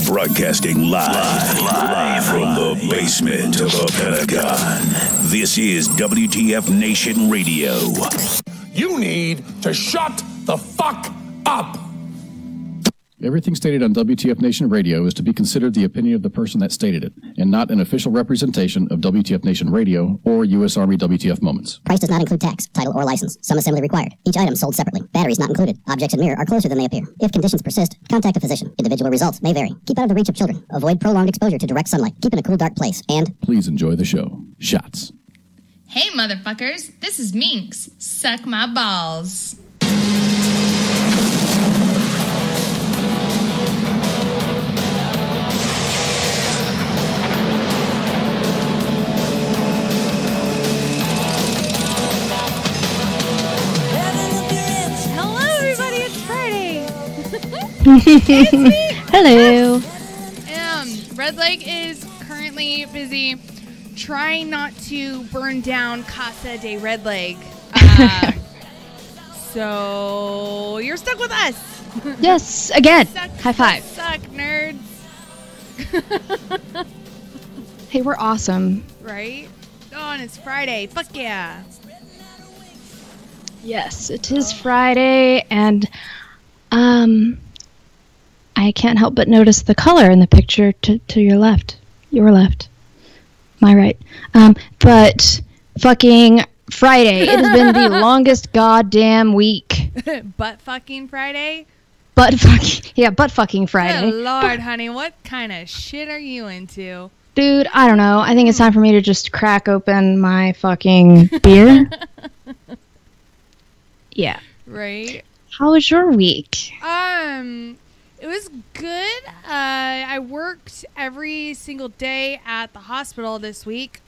Broadcasting live from the basement of the Pentagon. This is WTF Nation Radio. You need to shut the fuck up. Everything stated on WTF Nation Radio is to be considered the opinion of the person that stated it, and not an official representation of WTF Nation Radio or U.S. Army WTF Moments. Price does not include tax, title, or license. Some assembly required. Each item sold separately. Batteries not included. Objects in mirror are closer than they appear. If conditions persist, contact a physician. Individual results may vary. Keep out of the reach of children. Avoid prolonged exposure to direct sunlight. Keep in a cool, dark place. And please enjoy the show. Shots. Hey, motherfuckers. This is Minx. Suck my balls. Hello. Red Leg is currently busy trying not to burn down Casa de Red Leg. So you're stuck with us. Yes, again. Suck, High five. Suck, nerds. Hey, we're awesome. Right? Oh, and it's Friday. Fuck yeah. Yes, it is Friday, and I can't help but notice the color in the picture to your left. Your left. My right. But fucking Friday. It has been the longest goddamn week. Butt fucking Friday? Butt fucking Friday. Good Lord, honey, what kind of shit are you into? Dude, I don't know. I think it's time for me to just crack open my fucking beer. Yeah. Right? How was your week? It was good. I worked every single day at the hospital this week.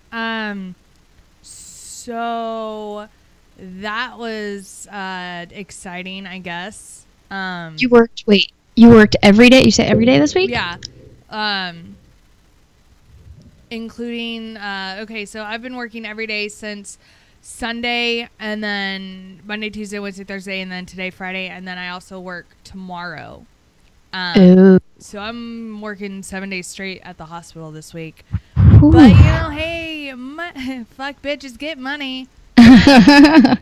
So that was exciting, I guess. You worked every day? You said every day this week? Yeah. Including, okay, so I've been working every day since Sunday, and then Monday, Tuesday, Wednesday, Thursday, and then today, Friday, and then I also work tomorrow. So I'm working 7 days straight at the hospital this week. Ooh. But, hey, fuck bitches, get money. That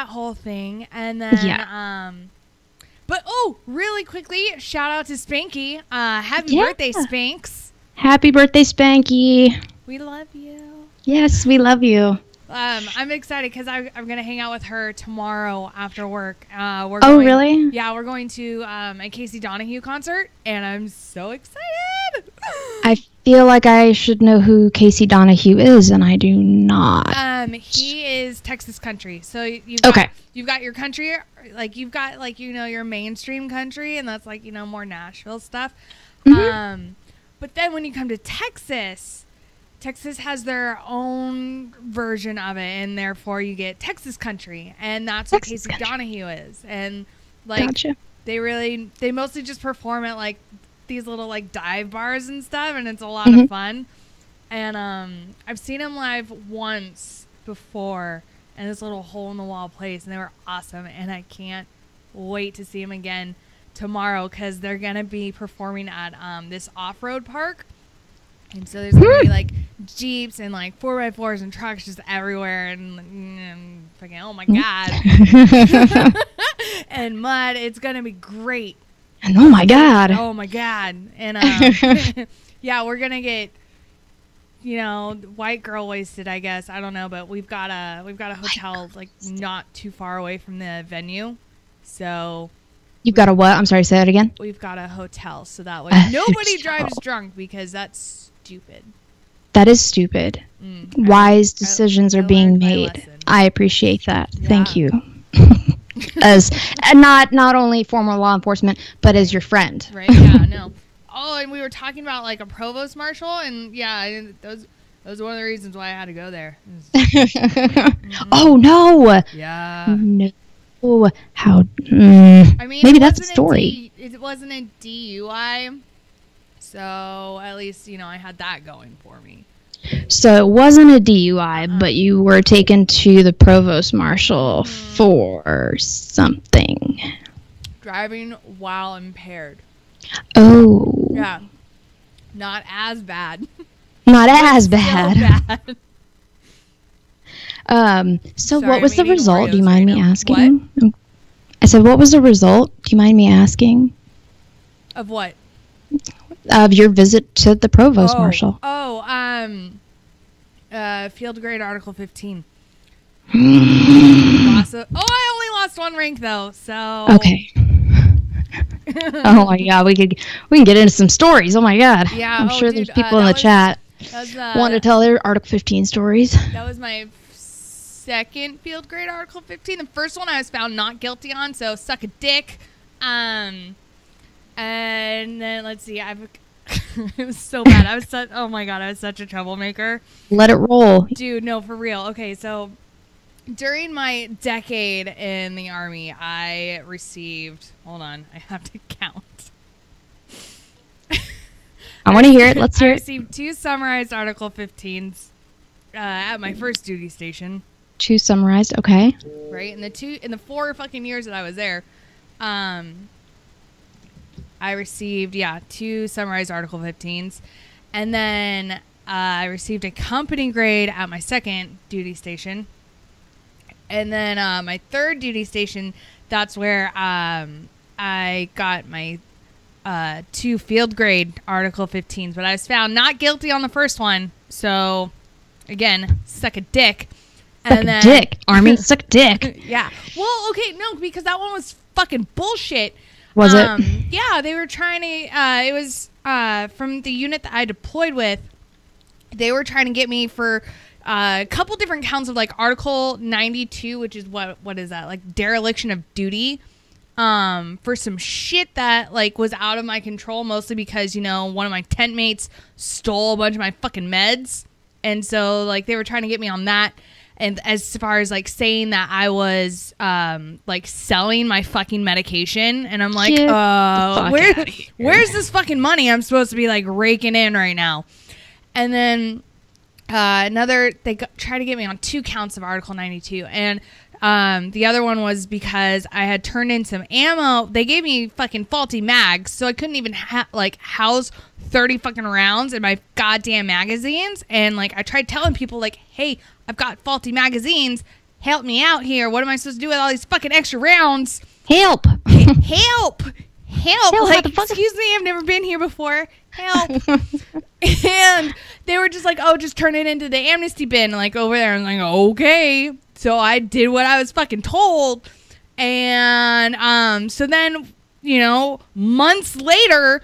whole thing. And then, but, really quickly, shout out to Spanky. Happy birthday, Spanks. Happy birthday, Spanky. We love you. Yes, we love you. I'm excited because I'm going to hang out with her tomorrow after work. Really? Yeah, we're going to a Casey Donahue concert, and I'm so excited. I feel like I should know who Casey Donahue is, and I do not. He is Texas country. So you've got your country, your mainstream country, and that's more Nashville stuff. Mm-hmm. But then when you come to Texas has their own version of it, and therefore you get Texas country, and that's what Casey Donahue is. And gotcha. They mostly just perform at these little dive bars and stuff, and it's a lot of fun. And I've seen him live once before in this little hole in the wall place, and they were awesome. And I can't wait to see him again tomorrow because they're gonna be performing at this off-road park. And so there's going to be, Jeeps and, 4x4s and trucks just everywhere. And fucking, oh, my God. And mud. It's going to be great. And oh, my God. Oh, my God. And, yeah, we're going to get, white girl wasted, I guess. I don't know. But we've got a hotel, not too far away from the venue. So... You've got a what? I'm sorry, say that again. We've got a hotel, so that way nobody drives drunk because that's stupid. That is stupid. Wise decisions are being made. I appreciate that. Yeah. Thank you. As not only former law enforcement, but as your friend. Right? Yeah. No. Oh, and we were talking about a provost marshal, and those one of the reasons why I had to go there. Oh no. Yeah. No. How? I mean, maybe that's a story. It wasn't a DUI, so at least I had that going for me. So it wasn't a DUI, but you were taken to the provost marshal for something. Driving while impaired. Oh. Yeah. Not as bad. Not as Still bad. bad. So Sorry, what was I'm the eating result? Do you Oreos mind right me now. asking? I said, what was the result? Do you mind me asking? Of what? Of your visit to the provost marshal. Field grade Article 15. I only lost 1 rank though, so. Okay. Oh my god, we can get into some stories. Oh my god. Yeah, I'm sure there's dude, people in that the was- chat That was, want to tell their Article 15 stories. that was my second field grade Article 15. The first one I was found not guilty on, so suck a dick. And then let's see, it was so bad. I was such a troublemaker. Let it roll. Dude, no, for real. Okay, so during my decade in the Army, I received, hold on, I have to count. I want to hear it. Let's I hear it. received 2 summarized Article 15s at my first duty station. 2 summarized. Okay. Right? In the 4 fucking years that I was there, I received, 2 summarized Article 15s. And then I received a company grade at my second duty station. And then my third duty station, that's where I got my 2 field grade Article 15s. But I was found not guilty on the first one. So, again, suck a dick. Suck a dick, Army. Suck a dick. Yeah. Well, okay, no, because that one was fucking bullshit. Was it? Yeah, they were trying to. It was from the unit that I deployed with. They were trying to get me for a couple different counts of like Article 92, which is what is that? Like dereliction of duty. For some shit that like was out of my control, mostly because one of my tent mates stole a bunch of my fucking meds, and so like they were trying to get me on that. And as far as like saying that I was like selling my fucking medication, and I'm like, where's this fucking money I'm supposed to be like raking in right now? And then they tried to get me on 2 counts of Article 92, and the other one was because I had turned in some ammo. They gave me fucking faulty mags, so I couldn't even house 30 fucking rounds in my goddamn magazines. And like I tried telling people like, hey, I've got faulty magazines. Help me out here. What am I supposed to do with all these fucking extra rounds? Help! Help! Like, excuse me, I've never been here before. Help! And they were just like, oh, just turn it into the amnesty bin, like over there. I'm like, okay. So I did what I was fucking told. And so then, months later,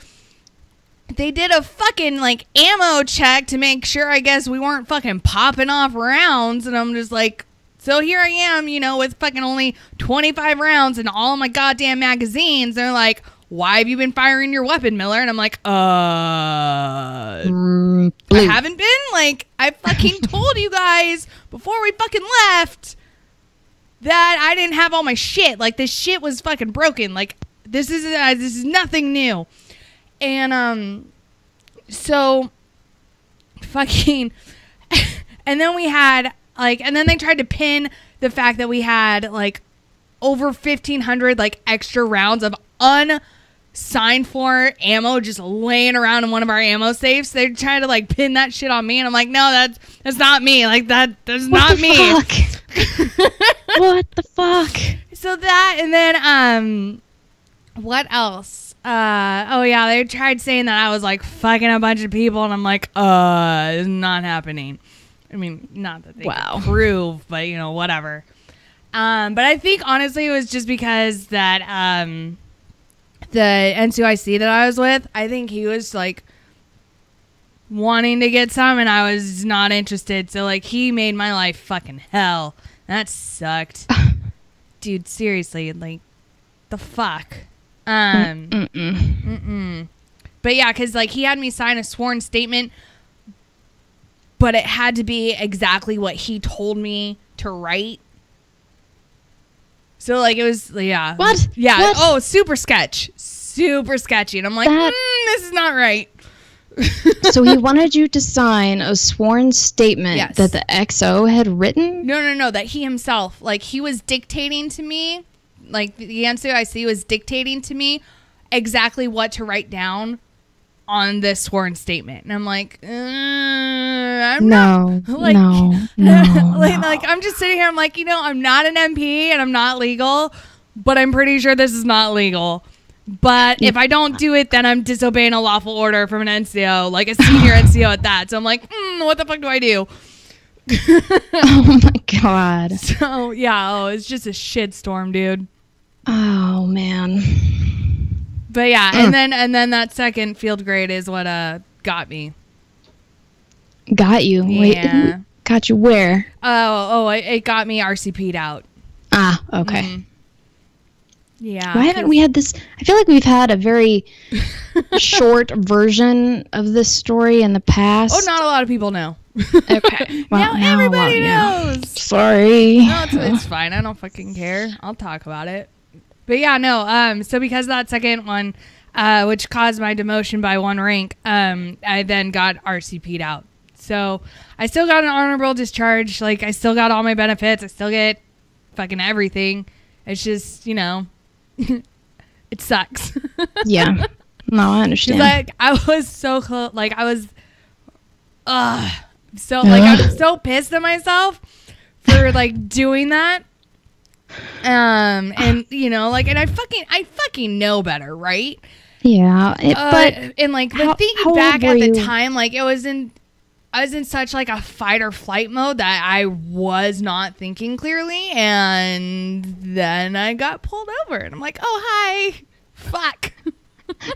they did a fucking like ammo check to make sure, I guess, we weren't fucking popping off rounds. And I'm just like, so here I am, with fucking only 25 rounds in all of my goddamn magazines. They're like, why have you been firing your weapon, Miller? And I'm like, I haven't been. Like, I fucking told you guys before we fucking left that I didn't have all my shit. Like, this shit was fucking broken. Like, this is nothing new. And so fucking and then we had like, and then they tried to pin the fact that we had like over 1,500 like extra rounds of unsigned for ammo just laying around in one of our ammo safes. They tried to like pin that shit on me, and I'm like, no, that's not me. Like that's not me. What the fuck? So that, and then what else? They tried saying that I was like fucking a bunch of people, and I'm like, it's not happening. I mean, not that they could prove, but whatever. But I think honestly it was just because that the NCOIC that I was with, I think he was like wanting to get some, and I was not interested. So like he made my life fucking hell. That sucked. Dude, seriously, like the fuck. But yeah, because like he had me sign a sworn statement, but it had to be exactly what he told me to write. So like it was, yeah. What? Yeah. What? Oh, super sketchy, and I'm like, this is not right. So he wanted you to sign a sworn statement that the XO had written? No, that he himself, like he was dictating to me. Like the NCOIC was dictating to me exactly what to write down on this sworn statement. And I'm like, I'm not. Like, like, I'm just sitting here. I'm like, I'm not an MP and I'm not legal, but I'm pretty sure this is not legal. But if I don't do it, then I'm disobeying a lawful order from an NCO, like a senior NCO at that. So I'm like, what the fuck do I do? Oh my God. So yeah, it's just a shitstorm, dude. Oh man. But yeah, and then that second field grade is what got me. Got you. Yeah. Wait, got you where? It got me RCP'd out. Ah, okay. Mm-hmm. Yeah. Why haven't we had this? I feel like we've had a very short version of this story in the past. Oh, not a lot of people know. Okay. Well, now everybody knows. Sorry. No, it's fine. I don't fucking care. I'll talk about it. But yeah, no. So because of that second one, which caused my demotion by 1 rank, I then got RCP'd out. So I still got an honorable discharge. Like, I still got all my benefits. I still get fucking everything. It's just, it sucks. Yeah. No, I understand. Like, I was so close. Like, I was, so, like, I'm so pissed at myself for, like, doing that. And, like, and I fucking know better, right? Yeah. But and, like, how thinking back old at were the you? time, like, I was in such, like, a fight or flight mode that I was not thinking clearly. And then I got pulled over. And I'm like, oh, hi. Fuck.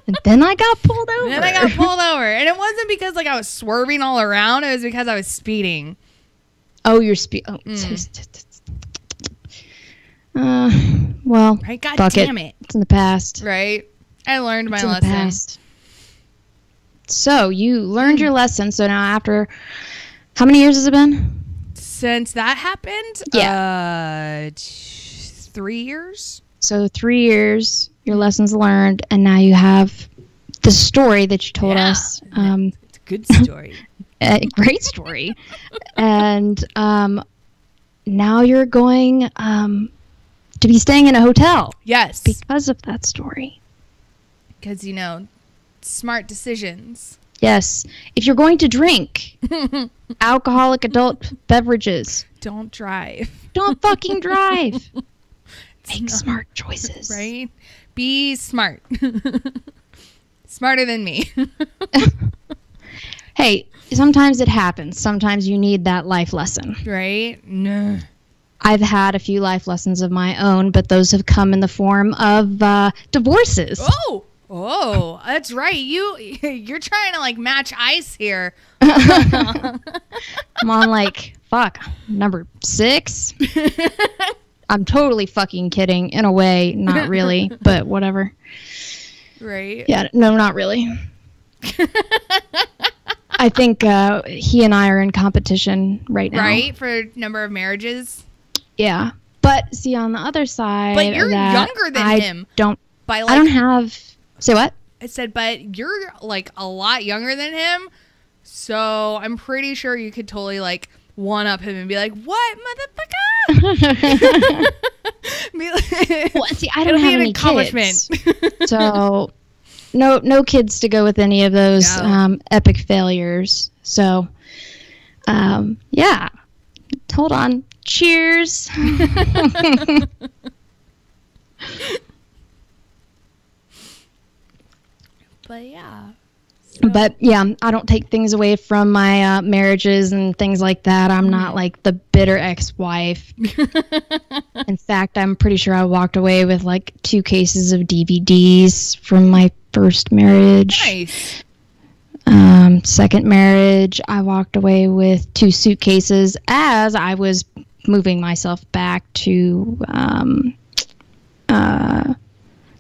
And then I got pulled over. Then I got pulled over. And it wasn't because, like, I was swerving all around. It was because I was speeding. Oh, you're well, Right? God fuck damn it. It's in the past. Right? I learned my It's in the lesson. past. So you learned your lesson. So now after, how many years has it been? Since that happened? Yeah. 3 years? So 3 years, your lessons learned, and now you have the story that you told us. It's a good story. A great story. And now you're going to be staying in a hotel Yes. because of that story. Because, smart decisions. Yes. If you're going to drink alcoholic adult beverages, Don't drive. don't fucking drive. Make smart choices. Right? Be smart. Smarter than me. Hey, sometimes it happens. Sometimes you need that life lesson. Right? No. I've had a few life lessons of my own, but those have come in the form of divorces. Oh, that's right. You're trying to, like, match ice here. I'm on, like, number 6. I'm totally fucking kidding. In a way, not really, but whatever. Right? Yeah, no, not really. I think he and I are in competition right now. Right? For number of marriages. Yeah. But see, on the other side, But you're of that, younger than I him. I don't have. Say what? I said, but you're, like, a lot younger than him. So I'm pretty sure you could totally, like, one-up him and be like, what, motherfucker? Well, see, I don't have any kids. So no kids to go with any of those epic failures. So, yeah. Hold on. Cheers. But yeah. But yeah, I don't take things away from my marriages and things like that. I'm not like the bitter ex-wife. In fact, I'm pretty sure I walked away with like 2 cases of DVDs from my first marriage. Nice. Second marriage, I walked away with 2 suitcases as I was moving myself back to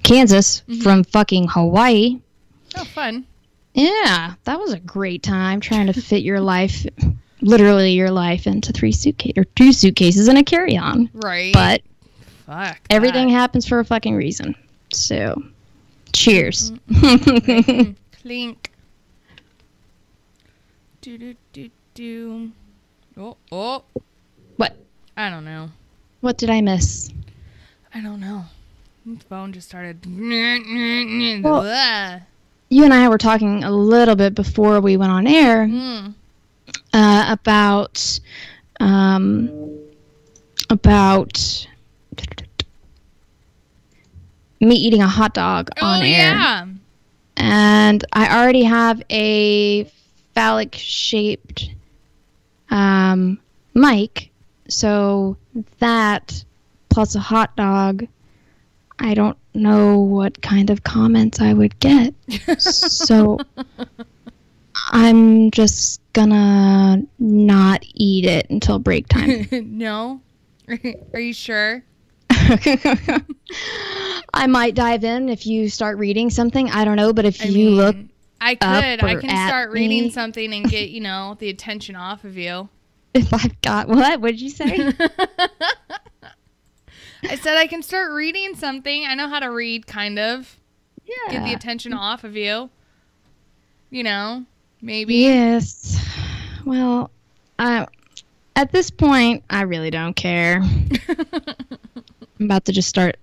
Kansas from fucking Hawaii. Oh, fun. Yeah, that was a great time trying to fit your life, literally your life, into 2 suitcases and a carry-on. Right. But fuck. everything happens for a fucking reason. So, cheers. Clink. Do. Oh. What? I don't know. What did I miss? I don't know. The phone just started. Well, you and I were talking a little bit before we went on air about me eating a hot dog on air. Yeah. And I already have a phallic-shaped mic, so that plus a hot dog, I don't know what kind of comments I would get. So I'm just gonna not eat it until break time. No? Are you sure? I might dive in if you start reading something. I don't know, but if you look I could. I or can at start reading me. something and get, the attention off of you. If I've got what? What did you say? I said I can start reading something. I know how to read, kind of. Yeah. Get the attention off of you. Maybe. Yes. Well, at this point, I really don't care. I'm about to just start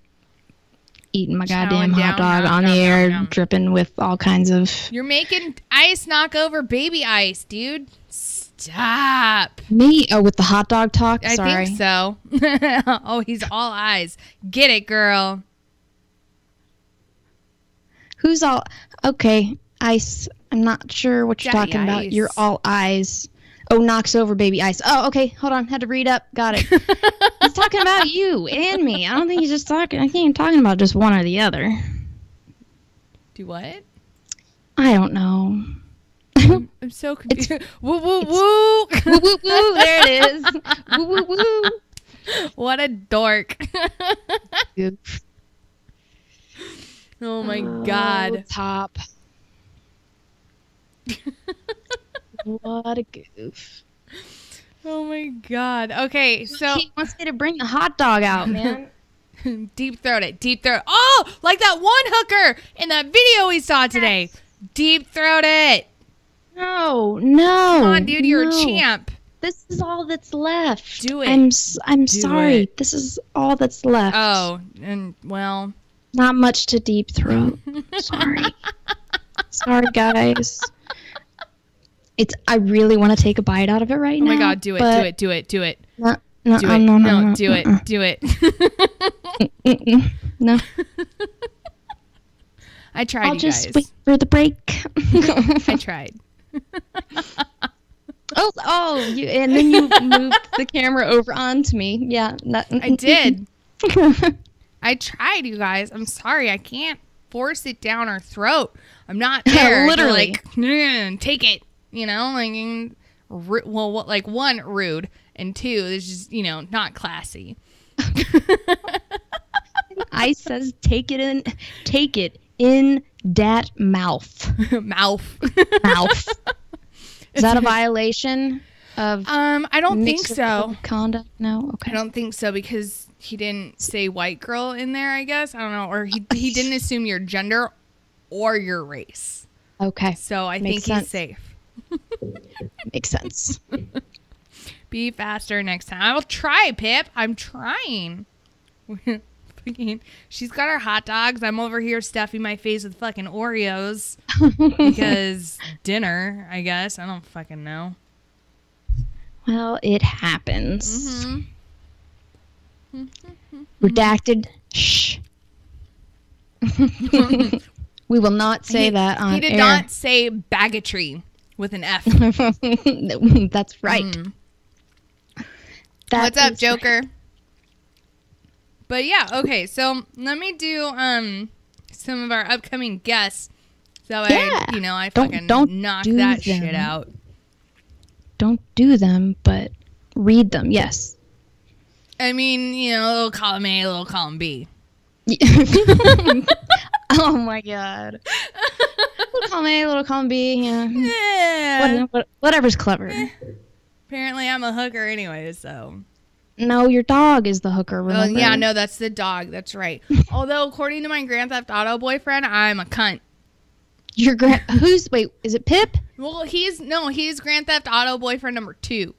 eating my goddamn Chowing hot down, dog on the air, dripping with all kinds of... You're making ice knock over baby ice, dude. Stop. Me? Oh, with the hot dog talk? I Sorry. think so. Oh, he's all eyes. Get it, girl. Who's all... Okay, ice. I'm not sure what you're Daddy talking about. ice. You're all eyes. Oh, knocks over baby ice. Oh, okay. Hold on. Had to read up. Got it. He's talking about you and me. I don't think he's just talking... I think he's talking about just one or the other. Do what? I don't know. I'm so confused. Woo, woo, woo. Woo, woo, woo. There it is. Woo, woo, woo. What a dork. Goof. Oh, my God. Top. What a goof. Oh, my God. Okay, so... He wants me to bring the hot dog out, man. Deep throat it. Deep throat. Oh, like that one hooker in that video we saw today. Deep throat it. No. Come on, dude. You're a no. champ. This is all that's left. Do it. I'm sorry. it. This is all that's left. Oh, and well... Not much to deep throat. Sorry. Sorry, guys. I really want to take a bite out of it right Oh now. my God, do it, do it, do it, do it. No, Do it. no, Do it. Do it. No. I tried, I'll you just guys. wait for the break. I tried. And then you moved the camera over onto me. Yeah. I did. I tried, you guys. I'm sorry. I can't force it down our throat. I'm not there. Literally. To take it. Like, one, rude. And two, it's just, not classy. I says take it in dat mouth. Mouth. Mouth. Is that a violation of I don't think mixed so. conduct? No? Okay. I don't think so because he didn't say white girl in there, I guess. I don't know. Or he didn't assume your gender or your race. Okay. So I Makes think sense. he's safe. Makes sense. Be faster next time. I will try, Pip. I'm trying. She's got her hot dogs. I'm over here stuffing my face with fucking Oreos because dinner, I guess. I don't fucking know. Well, it happens. Mm-hmm. Redacted. Shh. We will not say that on He did air. not say baggotry with an F. That's right. That What's up, is Joker? right. But yeah, okay. So let me do some of our upcoming guests. So Yeah. I Don't- fucking don't knock do that them. shit out. Don't do them, but read them. Yes. I mean, a little column A, a little column B. Oh my god. Little column A, little column B. Yeah. Yeah. Whatever's clever. Apparently, I'm a hooker anyway, so. No, your dog is the hooker. Oh, Remember? yeah, no, that's the dog. That's right. Although, according to my Grand Theft Auto boyfriend, I'm a cunt. Your wait, is it Pip? Well, he's Grand Theft Auto boyfriend number 2.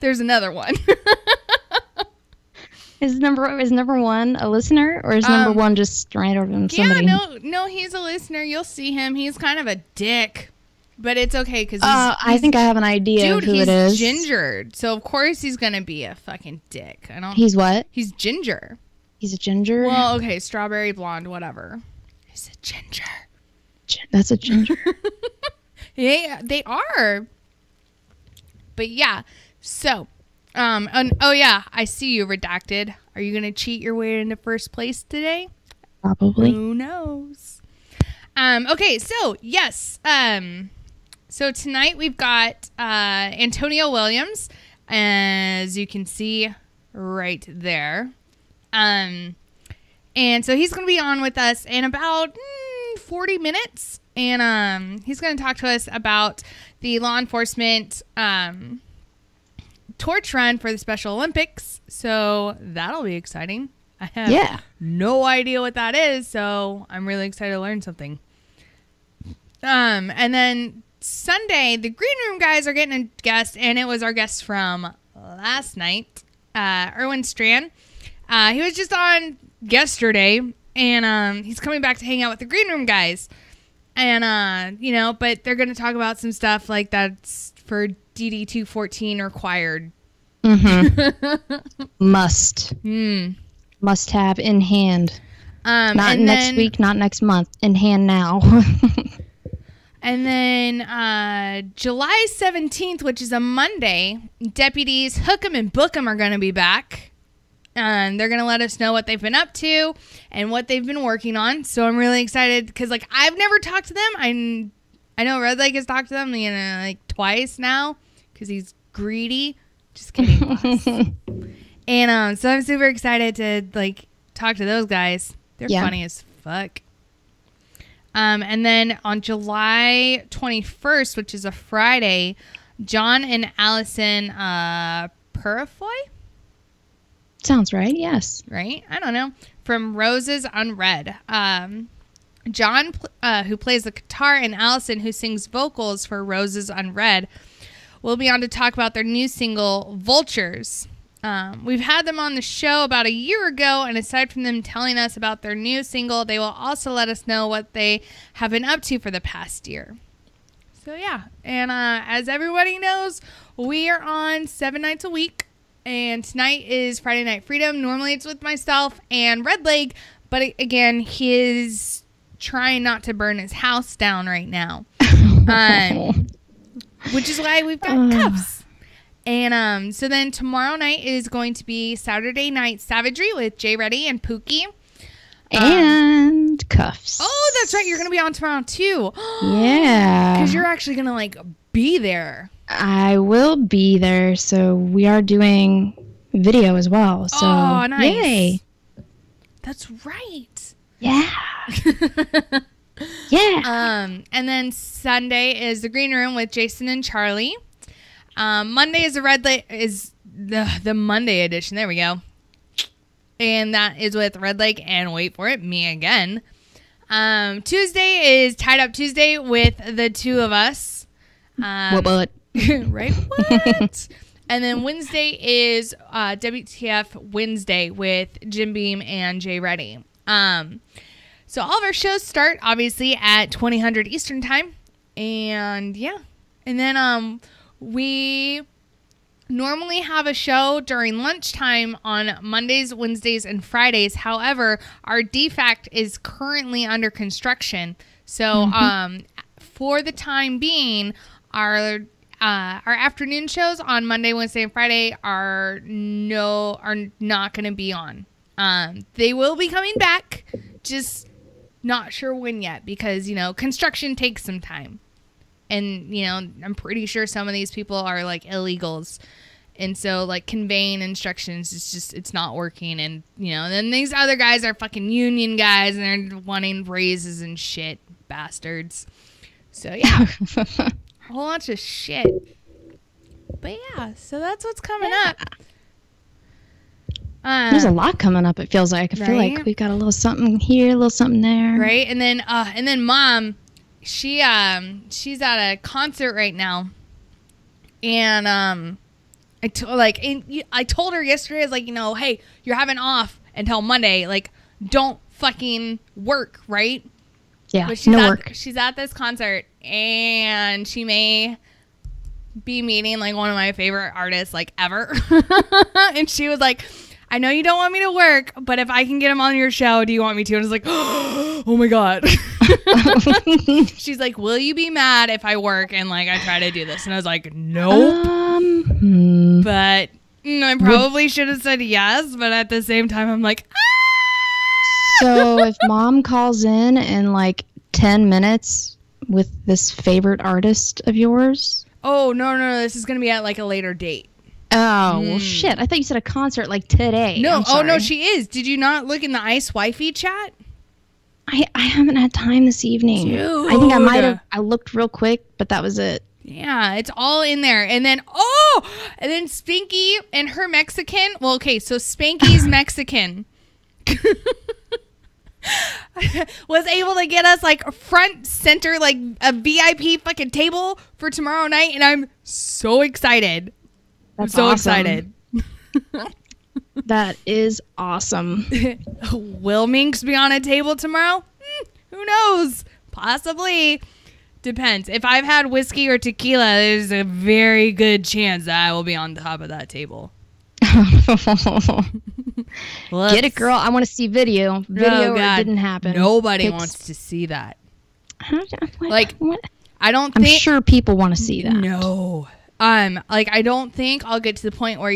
There's another one. Is number one a listener, or is number one just random somebody? Yeah, no, he's a listener. You'll see him. He's kind of a dick, but it's okay because I think I have an idea of who it is. He's gingered, so of course he's gonna be a fucking dick. He's what? He's ginger. He's a ginger. Well, okay, strawberry blonde, whatever. He's a ginger. That's a ginger. Yeah, they are. But yeah, so. Oh yeah, I see you, Redacted. Are you gonna cheat your way into first place today? Probably. Who knows? Okay, so yes. So tonight we've got Antonio Williams, as you can see right there. And so he's gonna be on with us in about 40 minutes, and he's gonna talk to us about the law enforcement torch run for the Special Olympics, so that'll be exciting. I have no idea what that is, so I'm really excited to learn something. And then Sunday, the Green Room guys are getting a guest, and it was our guest from last night, Erwin Strand. He was just on yesterday, and he's coming back to hang out with the Green Room guys. And, but they're going to talk about some stuff like that's for DD-214 required. Must have in hand. Not next week, not next month. In hand now. And then July 17th, which is a Monday, deputies Hookem and Bookem are going to be back. And they're going to let us know what they've been up to and what they've been working on. So I'm really excited because, I've never talked to them. I know Red Lake has talked to them, twice now because he's greedy. Just kidding. And so I'm super excited to, talk to those guys. They're funny as fuck. And then on July 21st, which is a Friday, John and Allison Purifoy? Sounds right, yes. Right? I don't know. From Roses Unread. John, who plays the guitar, and Allison, who sings vocals for Roses Unread, will be on to talk about their new single, Vultures. We've had them on the show about a year ago, and aside from them telling us about their new single, they will also let us know what they have been up to for the past year. So, yeah. And as everybody knows, we are on 7 nights a week. And tonight is Friday Night Freedom. Normally it's with myself and Red Leg. But again, he is trying not to burn his house down right now. Which is why we've got cuffs. And so then tomorrow night is going to be Saturday Night Savagery with Jay Reddy and Pookie. And cuffs. Oh, that's right. You're going to be on tomorrow too. Yeah. Because you're actually going to be there. I will be there, so we are doing video as well. So, oh, nice. Yay. That's right. Yeah. Yeah. And then Sunday is the Green Room with Jason and Charlie. Monday is the Monday edition. There we go. And that is with Red Lake and wait for it, me again. Tuesday is Tied Up Tuesday with the two of us. What? Right? What? And then Wednesday is WTF Wednesday with Jim Beam and Jay Reddy. So all of our shows start, obviously, at 2000 Eastern Time. And, yeah. And then we normally have a show during lunchtime on Mondays, Wednesdays, and Fridays. However, our DFACT is currently under construction. So for the time being, our afternoon shows on Monday, Wednesday, and Friday are not going to be on. They will be coming back, just not sure when yet because, construction takes some time. And, I'm pretty sure some of these people are illegals. And so conveying instructions it's not working. And, then these other guys are fucking union guys and they're wanting raises and shit. Bastards. So, yeah. A whole bunch of shit. But yeah, so that's what's coming up. There's a lot coming up, it feels like. I feel like we've got a little something here, a little something there. Right? And then Mom, she's at a concert right now. And I told her yesterday, I was like, hey, you're having off until Monday. Like, don't fucking work, right? Yeah, But work. she's at this concert, and she may be meeting like one of my favorite artists like ever. And she was like, I know you don't want me to work, but if I can get him on your show, do you want me to? And I was like, oh my God. She's like, will you be mad if I work and like I try to do this? And I was like, nope. But I probably should have said yes, but at the same time, I'm like, So if mom calls in like 10 minutes with this favorite artist of yours? oh, no, this is going to be at like a later date. Oh, well, shit. I thought you said a concert like today. No, I'm sorry. no, she is. Did you not look in the Ice Wifey chat? I haven't had time this evening. Dude. I think I might have. I looked real quick, but that was it. Yeah, it's all in there. And then, Spanky and her Mexican. Well, okay, so Spanky's Mexican was able to get us like front center, like a VIP fucking table for tomorrow night. And I'm so excited. That's so awesome. excited. That is awesome. Will Minx be on a table tomorrow? Who knows? Possibly. Depends. If I've had whiskey or tequila, there's a very good chance that I will be on top of that table. Get it, girl. I want to see video. Video or it didn't happen. Nobody wants to see that. Like, I don't I'm think... sure people want to see that. No. Like, I don't think I'll get to the point where,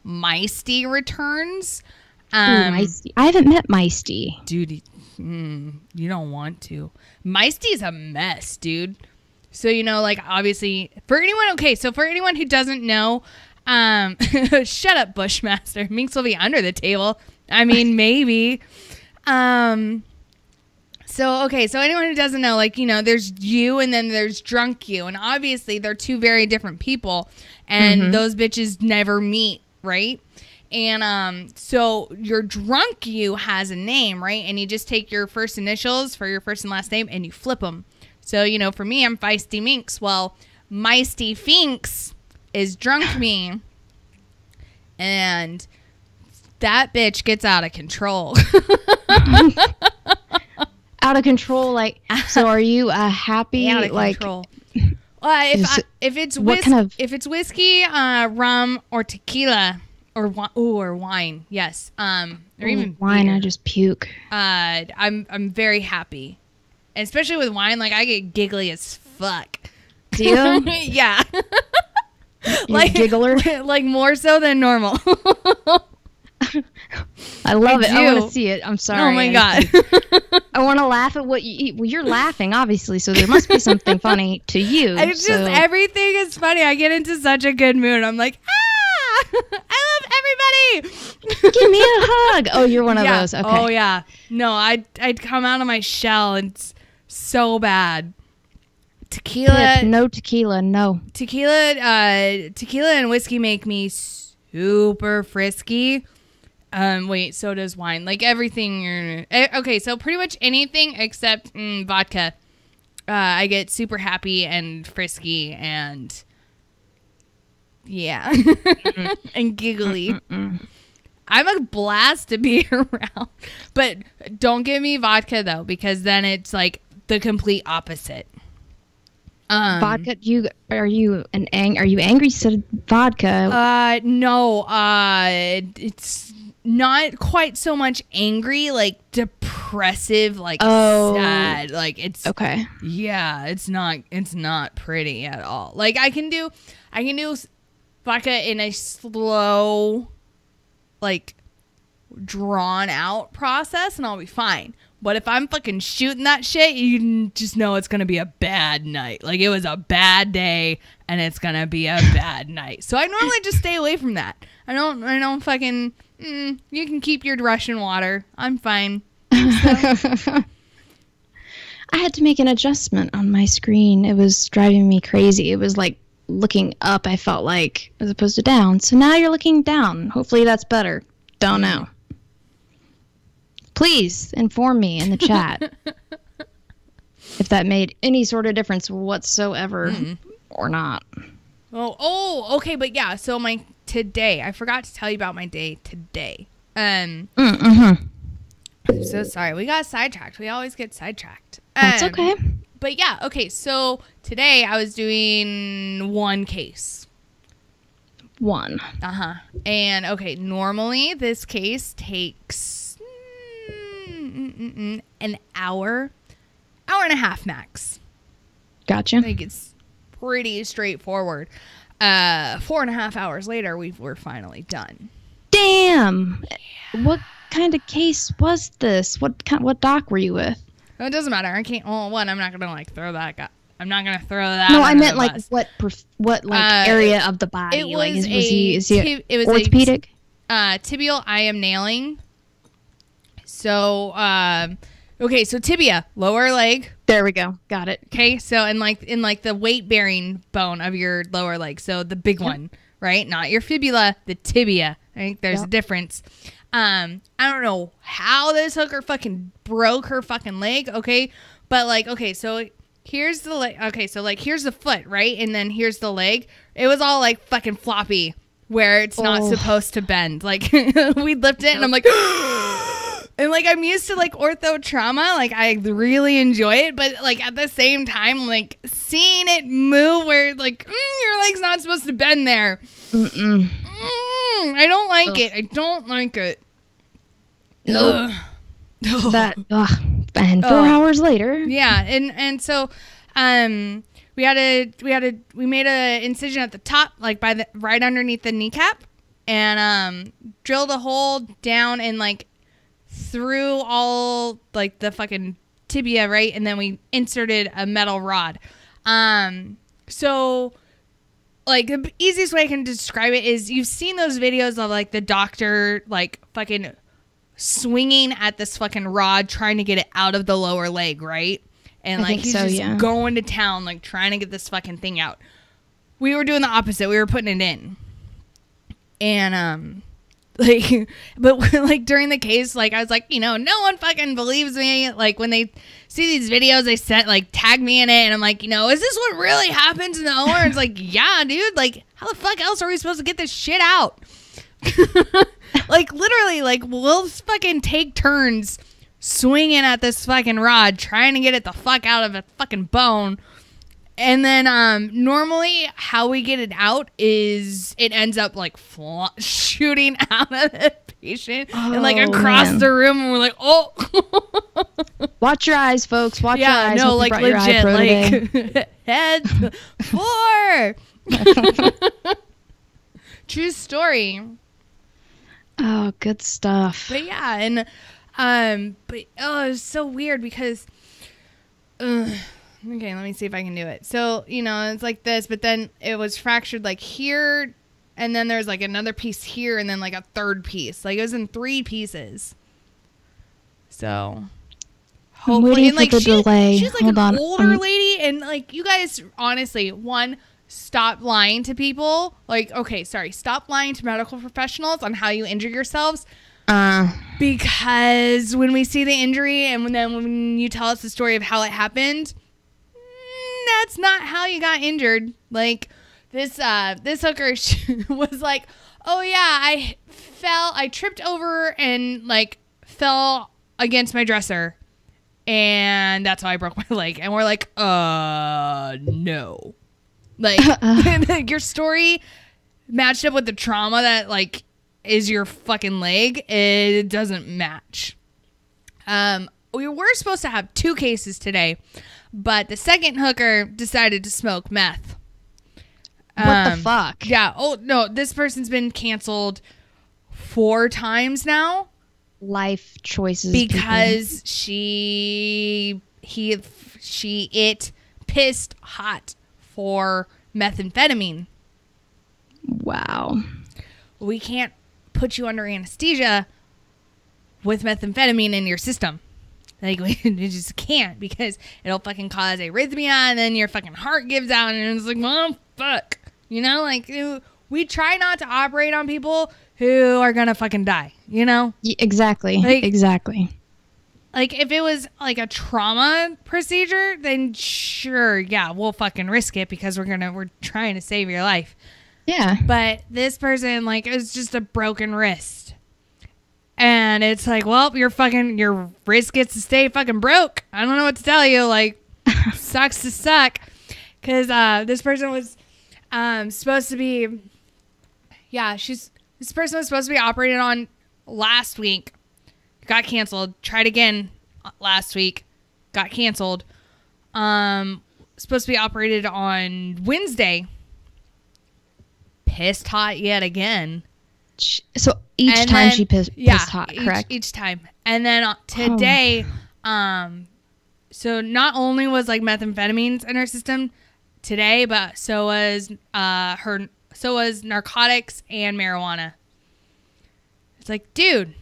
Meisty returns. Meisty. I haven't met Meisty. Dude, you don't want to. Meisty's a mess, dude. So, like, obviously, for anyone who doesn't know, shut up, Bushmaster. Minx will be under the table. I mean, maybe. So anyone who doesn't know, like, there's you and then there's drunk you. And obviously they're two very different people. And those bitches never meet, right? And so your drunk you has a name, right? And you just take your first initials for your first and last name and you flip them. So, for me, I'm Feisty Minx. Well, Meisty Finks is drunk me. And that bitch gets out of control. Out of control, like, so are you happy? Out of like, control. If it's whiskey, rum, or tequila, or wine, yes, or even wine, beer, I just puke. I'm very happy, and especially with wine, like I get giggly as fuck. Do you? Yeah. Like giggler, like more so than normal. I love it. I want to see it. I'm sorry. Oh my God. I want to laugh at what you eat. Well, you're laughing, obviously, so there must be something funny to you. It's just everything is funny. I get into such a good mood. I'm like, I love everybody. Give me a hug. Oh, you're one of those. Okay. Oh yeah. No, I'd come out of my shell and it's so bad. Tequila. No tequila. No. Tequila and whiskey make me super frisky. Wait, so does wine. Like everything. Okay, so pretty much anything except vodka. I get super happy and frisky and yeah, and giggly. I'm a blast to be around. But don't give me vodka though, because then it's like the complete opposite. Vodka? Are you angry? You said vodka. No. It's not quite so much angry, like depressive, like sad. Like it's okay. Yeah, it's not pretty at all. Like I can do vodka in a slow, like drawn out process and I'll be fine. But if I'm fucking shooting that shit, you just know it's going to be a bad night. Like, it was a bad day, and it's going to be a bad night. So I normally just stay away from that. I don't fucking, you can keep your Russian water. I'm fine. I had to make an adjustment on my screen. It was driving me crazy. It was like looking up, I felt like, as opposed to down. So now you're looking down. Hopefully that's better. Don't know. Please inform me in the chat if that made any sort of difference whatsoever or not. Oh, okay, but yeah. So my today, I forgot to tell you about my day today. I'm so sorry. We got sidetracked. We always get sidetracked. That's okay. But yeah, okay. So today I was doing one case. One. And okay, normally this case takes an hour and a half max. Gotcha. Like it's pretty straightforward. 4.5 hours later, we're finally done. Damn. What kind of case was this? What doc were you with? It doesn't matter. I can't. Well, one, I'm not gonna like throw that guy. I'm not gonna throw that. No, I under meant the like bus. what area of the body? It was like is he it was orthopedic? Tibial IM nailing. So okay, so tibia, lower leg. There we go. Got it. Okay, so in like the weight bearing bone of your lower leg, so the big one, right? Not your fibula, the tibia. I think there's a difference. I don't know how this hooker fucking broke her fucking leg, okay? But like, okay, so here's the leg. Okay, so like here's the foot, right? And then here's the leg. It was all like fucking floppy where it's not supposed to bend. Like we'd lift it and I'm like and like I'm used to like ortho trauma, like I really enjoy it, but like at the same time, like seeing it move where like your leg's not supposed to bend there. I don't like it. I don't like it. Nope. And 4 hours later. Yeah, and so we made a incision at the top, like right underneath the kneecap, and drilled a hole down and like through all like the fucking tibia, right? And then we inserted a metal rod. So like the easiest way I can describe it is you've seen those videos of like the doctor like fucking swinging at this fucking rod trying to get it out of the lower leg, right? And like he's just going to town like trying to get this fucking thing out. We were doing the opposite. We were putting it in. And like, but like during the case, like I was like, you know, no one fucking believes me. Like when they see these videos, they tag me in it, and I'm like, you know, is this what really happens in the OR? And it's like, yeah, dude. Like, how the fuck else are we supposed to get this shit out? Like literally, like we'll fucking take turns swinging at this fucking rod, trying to get it the fuck out of a fucking bone. And then normally how we get it out is it ends up like shooting out of the patient and like across the room, and we're like, oh. Watch your eyes, folks. Watch your eyes. No, like legit, like head 4. True story. Oh, good stuff. But yeah, and but it's so weird because okay, let me see if I can do it. So, you know, it's like this, but then it was fractured like here, and then there's like another piece here, and then like a third piece. Like it was in 3 pieces. So hopefully, and like she's like an older lady, and like you guys, honestly, stop lying to people. Like, okay, sorry, stop lying to medical professionals on how you injure yourselves. Because when we see the injury, and when you tell us the story of how it happened, that's not how you got injured. Like this hooker was like, oh yeah, I tripped over and like fell against my dresser, and that's how I broke my leg. And we're like, no. Like your story matched up with the trauma that like is your fucking leg. It doesn't match. We were supposed to have 2 cases today, but the second hooker decided to smoke meth. What the fuck? Yeah. Oh no, this person's been canceled 4 times now. Life choices. Because it pissed hot for methamphetamine. Wow. We can't put you under anesthesia with methamphetamine in your system. Like, we just can't, because it'll fucking cause arrhythmia, and then your fucking heart gives out, and it's like, oh, fuck. You know, like, we try not to operate on people who are gonna fucking die, you know? Exactly. Like, exactly. Like, if it was, like, a trauma procedure, then sure, yeah, we'll fucking risk it because we're trying to save your life. Yeah. But this person, like, it was just a broken wrist. And it's like, well, your wrist gets to stay fucking broke. I don't know what to tell you. Like, sucks to suck. Because this person was supposed to be, this person was supposed to be operated on last week. Got canceled. Tried again last week. Got canceled. Supposed to be operated on Wednesday. Pissed hot yet again. So each time she pissed hot, correct? Each time. And then today, so not only was like methamphetamines in her system today, but so was narcotics and marijuana. It's like, dude,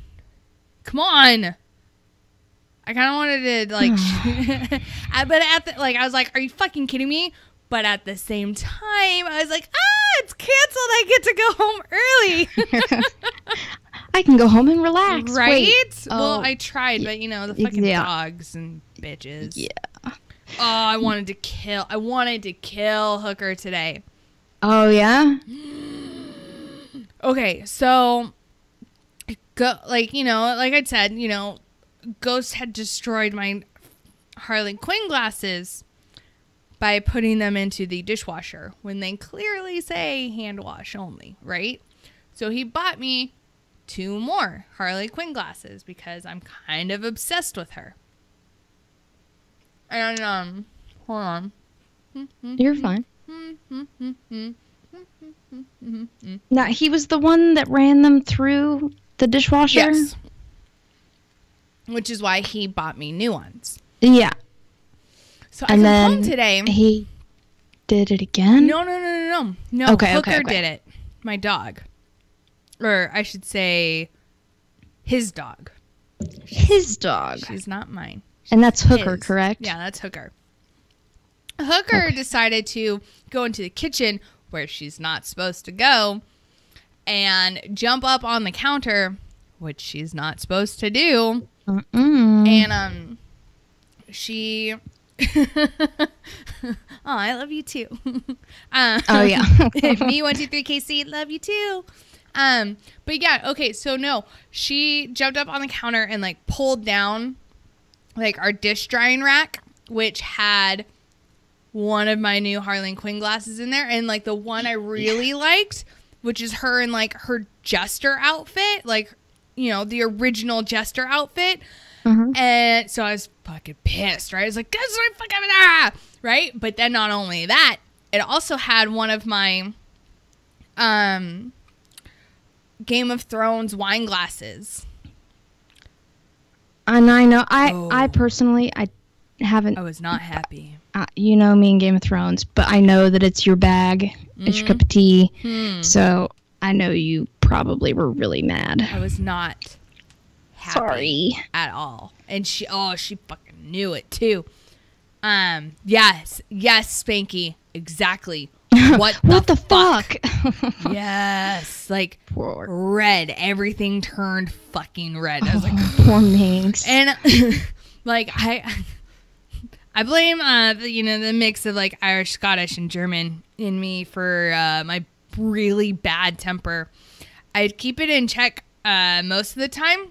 come on. I kind of wanted to like, but I was like, are you fucking kidding me? But at the same time, I was like, it's canceled. I get to go home early. I can go home and relax. Right? Wait. Well, I tried, but the fucking dogs and bitches. Yeah. Oh, I wanted to kill Hooker today. Oh, yeah? Okay, so, like I said, Ghost had destroyed my Harley Quinn glasses by putting them into the dishwasher when they clearly say hand wash only, right? So he bought me 2 more Harley Quinn glasses because I'm kind of obsessed with her. And hold on. You're fine. Now, he was the one that ran them through the dishwasher? Yes. Which is why he bought me new ones. Yeah. So I come home today. He did it again? No. Okay, Hooker did it. My dog. Or I should say his dog. His dog. She's not mine. And that's Hooker, His. correct? Yeah, that's Hooker. Hooker decided to go into the kitchen where she's not supposed to go and jump up on the counter, which she's not supposed to do. And she I love you too. Oh yeah. Me 123 KC, love you too. But yeah, okay, so no, she jumped up on the counter and like pulled down like our dish drying rack, which had one of my new Harley Quinn glasses in there, and like the one I really liked, which is her in like her Jester outfit, like the original Jester outfit. And so I was fucking pissed, right? I was like, that's my fucking right? But then not only that, it also had one of my Game of Thrones wine glasses. And I know, I personally, I haven't. I was not happy. Me and Game of Thrones, but I know that it's your bag. It's your cup of tea. So I know you probably were really mad. I was not happy. Sorry. At all. And she fucking knew it too. Yes, Spanky, exactly. What the fuck? Yes, like red. Everything turned fucking red. I was like, poor Minx. And like I blame the mix of like Irish, Scottish, and German in me for my really bad temper. I'd keep it in check most of the time.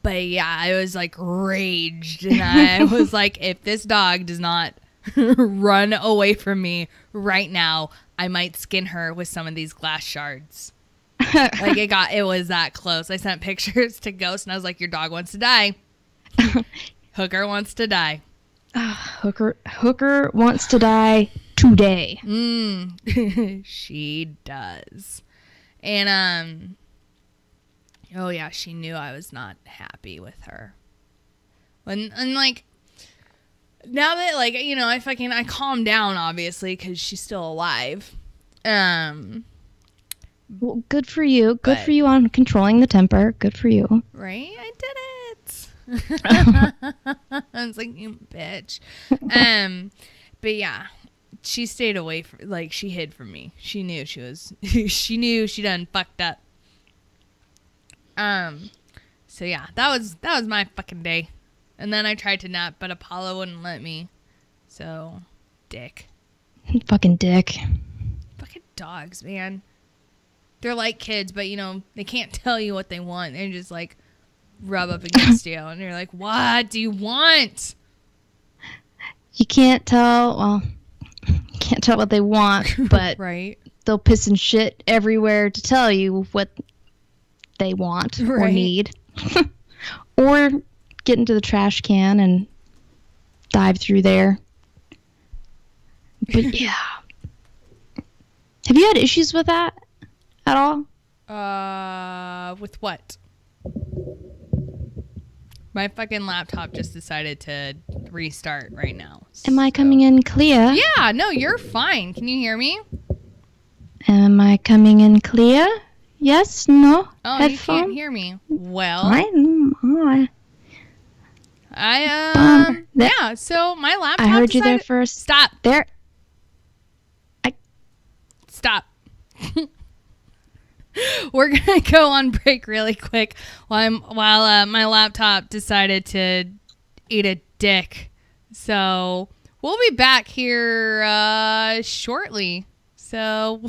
But yeah, I was like raged, and I was like, if this dog does not run away from me right now, I might skin her with some of these glass shards. Like it was that close. I sent pictures to Ghost, and I was like, your dog wants to die. Hooker wants to die. Hooker wants to die today. She does. And oh yeah, she knew I was not happy with her. And like now that like I calmed down obviously because she's still alive. Well, good for you. Good for you on controlling the temper. Good for you. Right? I did it. I was like, you bitch. But yeah, she stayed away from, she hid from me. She knew she knew she done fucked up. So yeah, that was my fucking day. And then I tried to nap, but Apollo wouldn't let me. So, dick. Fucking dick. Fucking dogs, man. They're like kids, but, you know, they can't tell you what they want. They just, like, rub up against you. And you're like, what do you want? You can't tell, well, you can't tell what they want, but right. They'll piss and shit everywhere to tell you what they want or need. Or get into the trash can and dive through there. But yeah. Have you had issues with that at all? With what? My fucking laptop just decided to restart right now. Am I coming in clear? Yeah, no, you're fine. Can you hear me? Am I coming in clear? Yes? No? Oh, Headphone? You can't hear me. Well, yeah, so my laptop I heard you there first. Stop. There. Stop. We're going to go on break really quick while my laptop decided to eat a dick. So we'll be back here shortly. So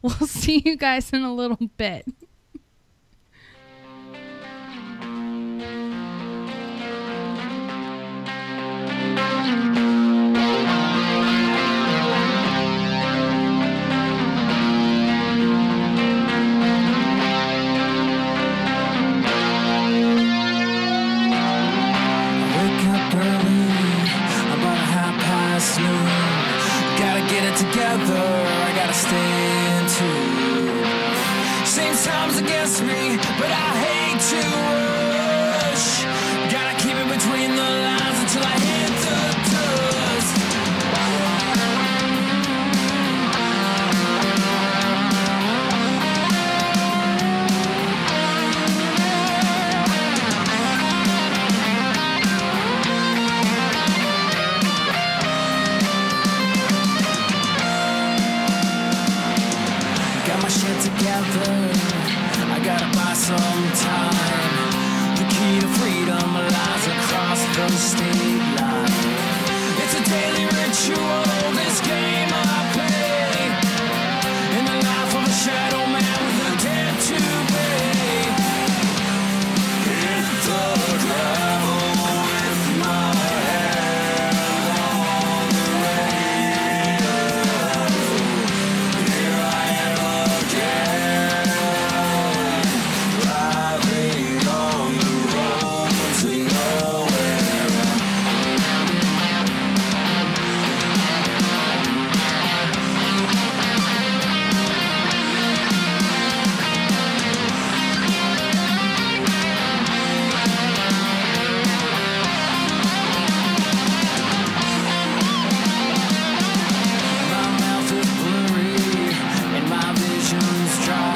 we'll see you guys in a little bit. Together, I gotta stay in tune. Same times against me, but I hate to rush. Gotta keep it between the lines until I hit the dust. Together, I gotta buy some time. The key to freedom lies across the state line. It's a daily ritual, this game I play. In the life of a shadow man with a debt to pay. Hit the gravel with my head on the radio. Here I am again, driving on the road to nowhere. My mouth is blurry and my vision's dry.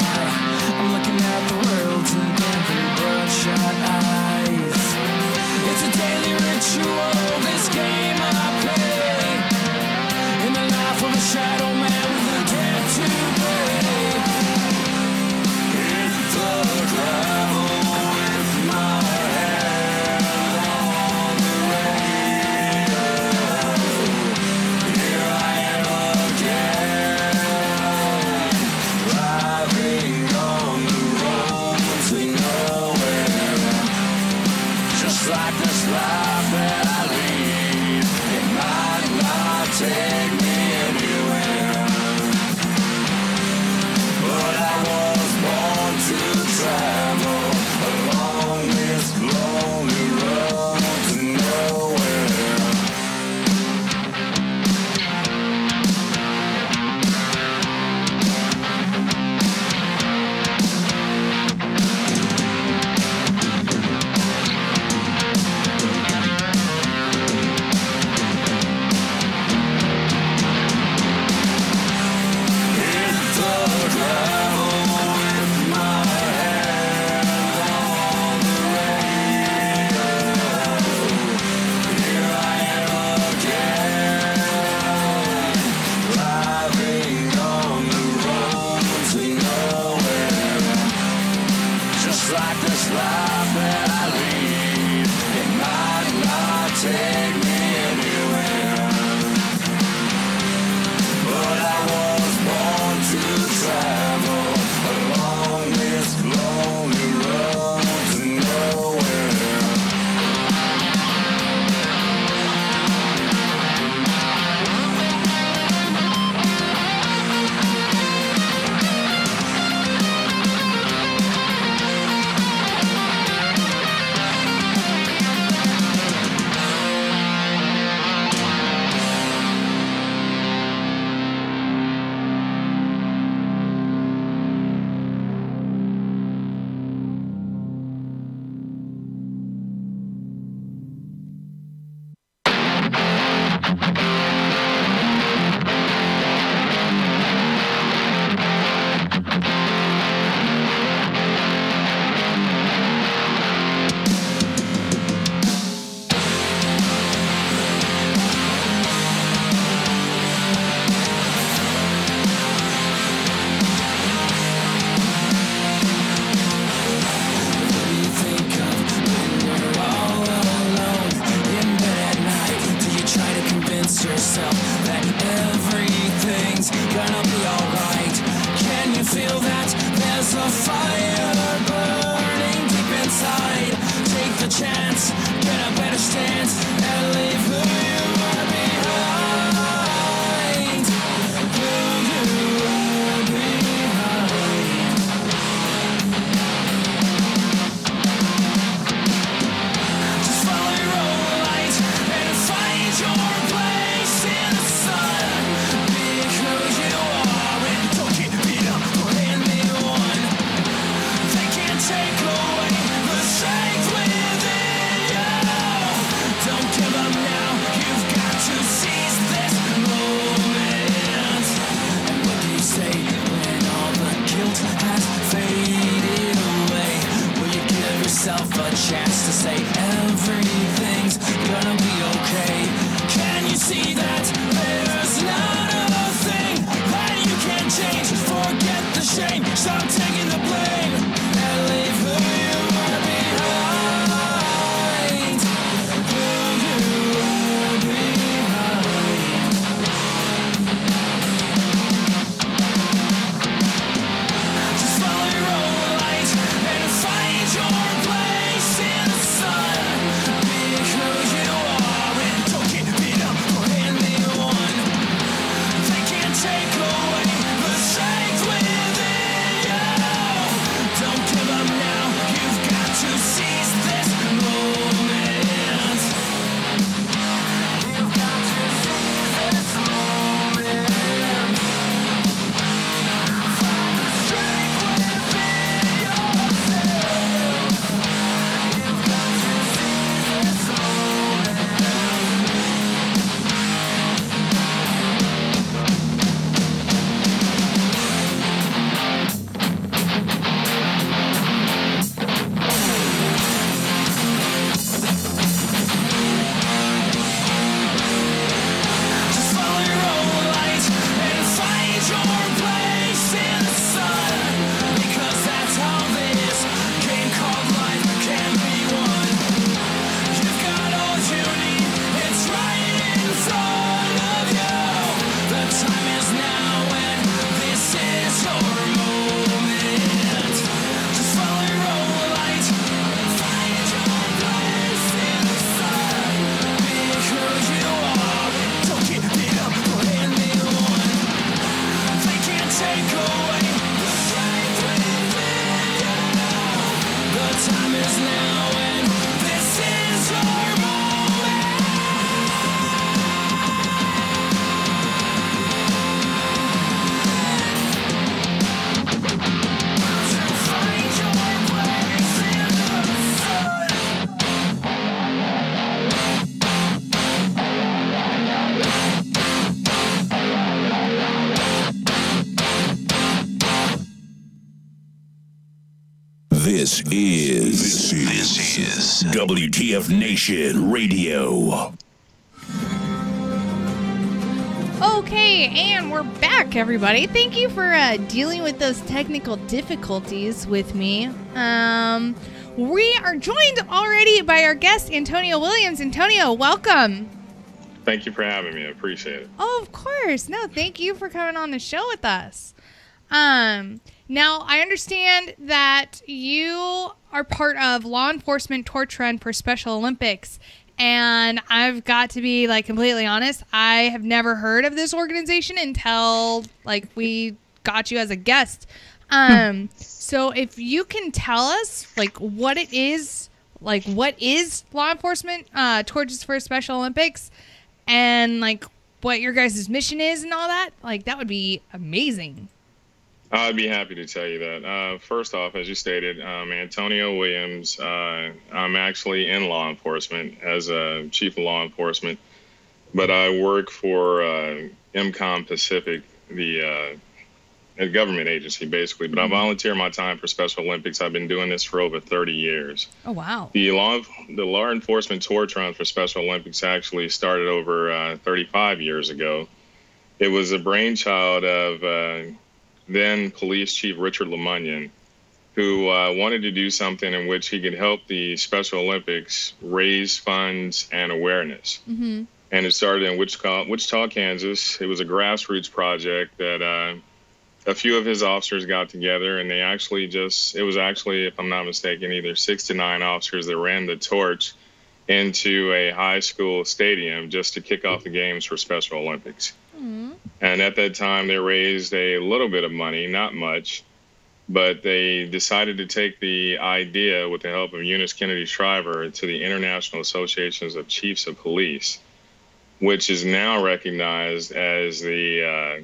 I'm looking at the world through empty bloodshot eyes. It's a daily ritual, this game I play. In the life of a shadow man with a debt to pay. Hit the gravel with my head on the radio. Here I am again, driving on the road to nowhere. Just like this life that I lead, it might not take me anywhere. But I was born to travel along this lonely road to nowhere. Hit the gravel with my head on the radio. Here I am again, driving on the road to nowhere. Just like this life that I lead, it might not take me anywhere. But I was born chance, get a better stance, and leave who you are behind. Who you are behind. Just follow your own light and find your place in the sun. Be who you are and don't get beat up for anyone. They can't take away the strength within you. Don't give up now, you've got to seize this moment. And what do you say when all the guilt has faded away? Will you give yourself a chance to say everything's gonna be okay? Can you see that there's not a thing that you can change? Forget the shame, stop taking the blame, and leave who you are behind. Who you are behind. Just follow your own light and find your place in the sun. Be who you are and don't get beat up for anyone. They can't take away the strength within you. Don't give up now, you've got to seize this moment. You've got to seize this moment. Find the strength within yourself. You've got to seize this moment. Just follow your own light and find your place in the sun. Because that's how this game called life can be won. You've got all you need, it's right in front of you. The time is now and this is your moment. Just follow your own light, find your place in the sun. Be who you are, don't get beat up for anyone. They can't take away the strength within you. The time is now and this is your moment. To find your place in the sun. This is WTF Nation Radio. Okay, and we're back, everybody. Thank you for dealing with those technical difficulties with me. We are joined already by our guest, Antonio Williams. Antonio, welcome. Thank you for having me. I appreciate it. Oh, of course. No, thank you for coming on the show with us. Now, I understand that you are part of Law Enforcement Torch Run for Special Olympics, and I've got to be completely honest. I have never heard of this organization until we got you as a guest. So if you can tell us what it is, what is Law Enforcement Torches for Special Olympics, and what your guys' mission is and all that, that would be amazing. I'd be happy to tell you that. First off, as you stated, Antonio Williams. I'm actually in law enforcement as a chief of law enforcement, but I work for MCOM Pacific, the government agency, basically. But I volunteer my time for Special Olympics. I've been doing this for over 30 years. Oh, wow. The law enforcement torch run for Special Olympics actually started over 35 years ago. It was a brainchild of then Police Chief Richard Lemunion, who wanted to do something in which he could help the Special Olympics raise funds and awareness. Mm-hmm. And it started in Wichita, Kansas. It was a grassroots project that a few of his officers got together, and they actually it was actually, if I'm not mistaken, either 6 to 9 officers that ran the torch into a high school stadium just to kick off the games for Special Olympics. And at that time, they raised a little bit of money, not much, but they decided to take the idea with the help of Eunice Kennedy Shriver to the International Associations of Chiefs of Police, which is now recognized as the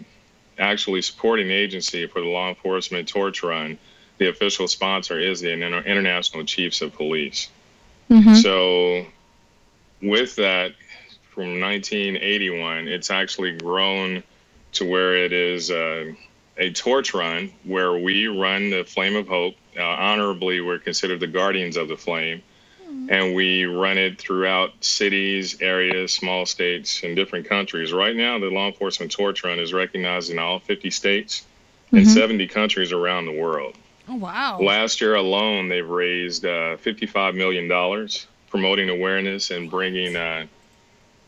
actually supporting agency for the law enforcement torch run. The official sponsor is the International Chiefs of Police. So with that, from 1981, it's actually grown to where it is a torch run where we run the Flame of Hope. Honorably, we're considered the guardians of the flame. And we run it throughout cities, areas, small states, and different countries. Right now, the law enforcement torch run is recognized in all 50 states and 70 countries around the world. Oh, wow. Last year alone, they've raised $55 million promoting awareness and bringing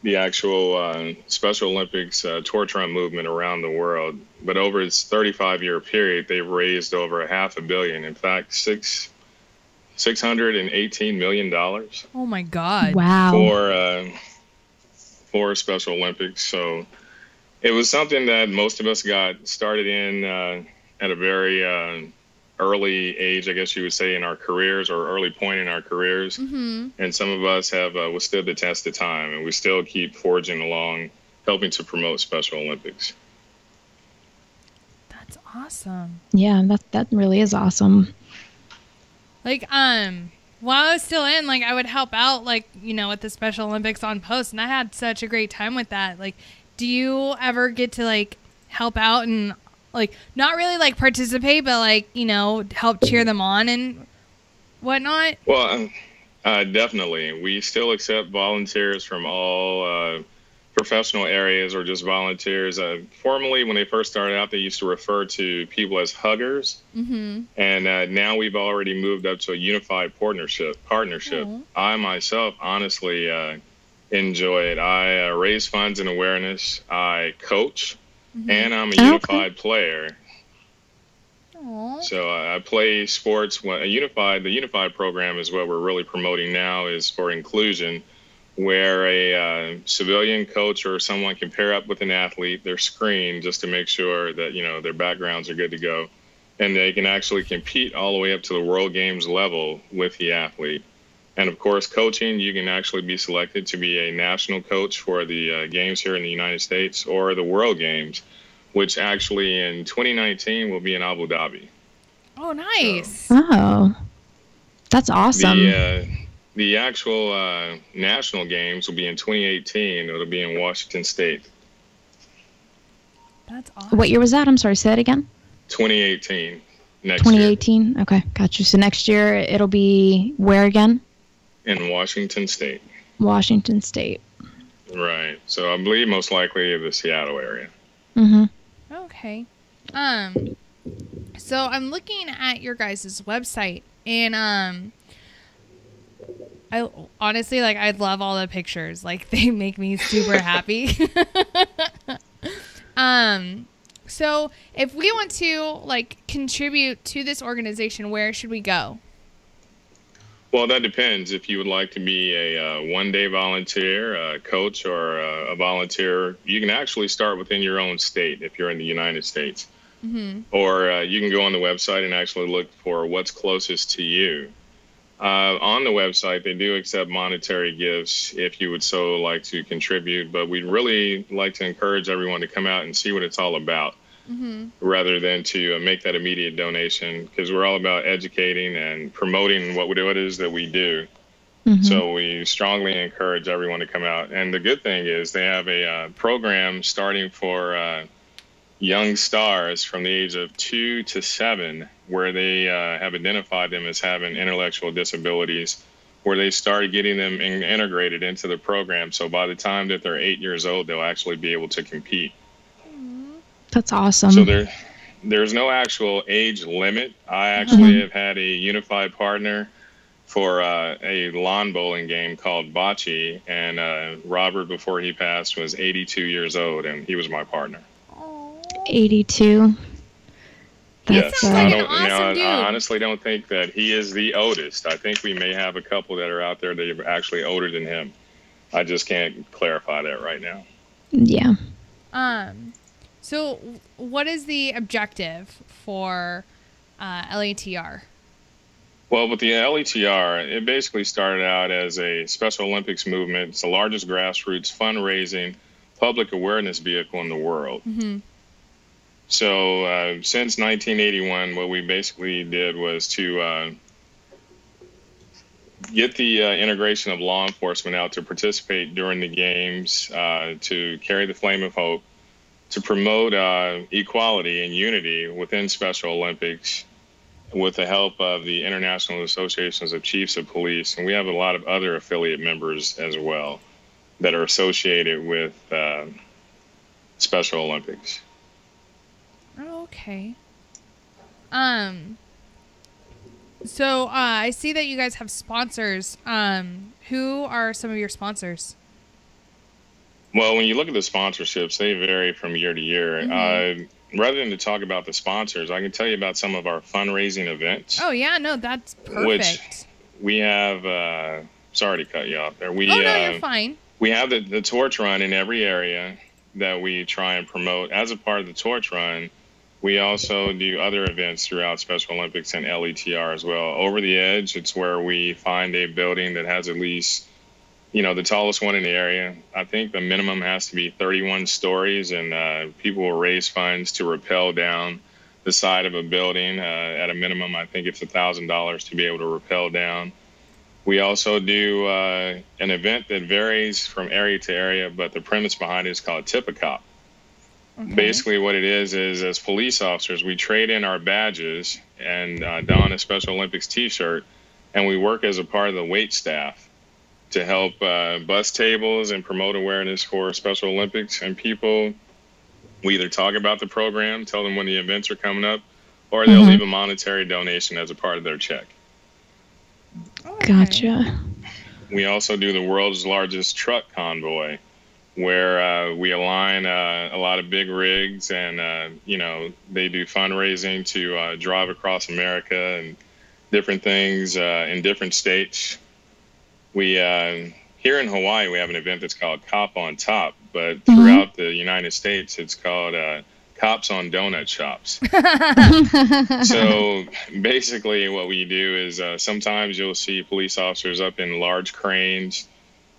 the actual Special Olympics torch run movement around the world. But over its 35-year period, they've raised over $500 million. In fact, $618 million Oh my God. Wow. for Special Olympics. So it was something that most of us got started in at a very early age, I guess you would say, in our careers, or early point in our careers. And some of us have withstood the test of time, and we still keep forging along, helping to promote Special Olympics. That's awesome. Yeah, that really is awesome. Like, while I was still in, like, I would help out, like, you know, with the Special Olympics on post, and I had such a great time with that. Like, do you ever get to, like, help out and, like, not really, like, participate, but, like, you know, help cheer them on and whatnot? Well, definitely. We still accept volunteers from all professional areas or just volunteers. Formerly, when they first started out, they used to refer to people as huggers. And now we've already moved up to a unified partnership. I myself honestly enjoy it. I raise funds and awareness. I coach, and I'm a unified player. So I play sports. The unified program is what we're really promoting now, is for inclusion, where a civilian coach or someone can pair up with an athlete. They're screened just to make sure that, you know, their backgrounds are good to go, and they can actually compete all the way up to the World Games level with the athlete. And of course, coaching, you can actually be selected to be a national coach for the games here in the United States or the World Games, which actually in 2019 will be in Abu Dhabi. Oh, nice. Oh, that's awesome. The actual national games will be in 2018. It'll be in Washington State. That's awesome. What year was that? I'm sorry, say that again. 2018. Next 2018? Year. Okay, got you. So next year it'll be where again? In Washington State. Washington State. Right. So I believe most likely the Seattle area. Okay. So I'm looking at your guys' website, and I honestly, like, I love all the pictures. Like, they make me super happy. So if we want to, like, contribute to this organization, where should we go? Well, that depends. If you would like to be a one-day volunteer, a coach, or a volunteer, you can actually start within your own state if you're in the United States. Or you can go on the website and actually look for what's closest to you. On the website, they do accept monetary gifts if you would so like to contribute, but we'd really like to encourage everyone to come out and see what it's all about, rather than to make that immediate donation, because we're all about educating and promoting what it is that we do. So we strongly encourage everyone to come out. And the good thing is they have a program starting for young stars from the age of 2 to 7, where they have identified them as having intellectual disabilities, where they start getting them integrated into the program. So by the time that they're 8 years old, they'll actually be able to compete. That's awesome. So there's no actual age limit. I actually have had a unified partner for a lawn bowling game called Bocce, and Robert, before he passed, was 82 years old, and he was my partner. 82. That's sounds like I an don't. awesome dude. I honestly don't think that he is the oldest. I think we may have a couple that are out there that are actually older than him. I just can't clarify that right now. yeah. So what is the objective for LATR? Well, with the LETR, it basically started out as a Special Olympics movement. It's the largest grassroots fundraising public awareness vehicle in the world. Mm-hmm. So since 1981, what we basically did was to get the integration of law enforcement out to participate during the games, to carry the flame of hope, to promote equality and unity within Special Olympics with the help of the International Associations of Chiefs of Police. And we have a lot of other affiliate members as well that are associated with Special Olympics. Okay. So I see that you guys have sponsors. Who are some of your sponsors? Well, when you look at the sponsorships, they vary from year to year. Rather than to talk about the sponsors, I can tell you about some of our fundraising events. Oh yeah, no, that's perfect. Which we have. Sorry to cut you off there. We, oh no, you're fine. We have the torch run in every area that we try and promote. As a part of the torch run, we also do other events throughout Special Olympics and LETR as well. Over the Edge, it's where we find a building that has at least, the tallest one in the area. I think the minimum has to be 31 stories, and people will raise funds to rappel down the side of a building. At a minimum, I think it's $1,000 to be able to rappel down. We also do an event that varies from area to area, but the premise behind it is called Tip-A-Cop. Okay. Basically what it is as police officers, we trade in our badges and don a Special Olympics t-shirt, and we work as a part of the wait staff to help bus tables and promote awareness for Special Olympics. And people, we either talk about the program, tell them when the events are coming up, or they'll leave a monetary donation as a part of their check. Okay. Gotcha. We also do the world's largest truck convoy, where we align a lot of big rigs, and they do fundraising to drive across America and different things in different states. We here in Hawaii, we have an event that's called Cop on Top, but throughout the United States, it's called Cops on Donut Shops. So basically what we do is sometimes you'll see police officers up in large cranes.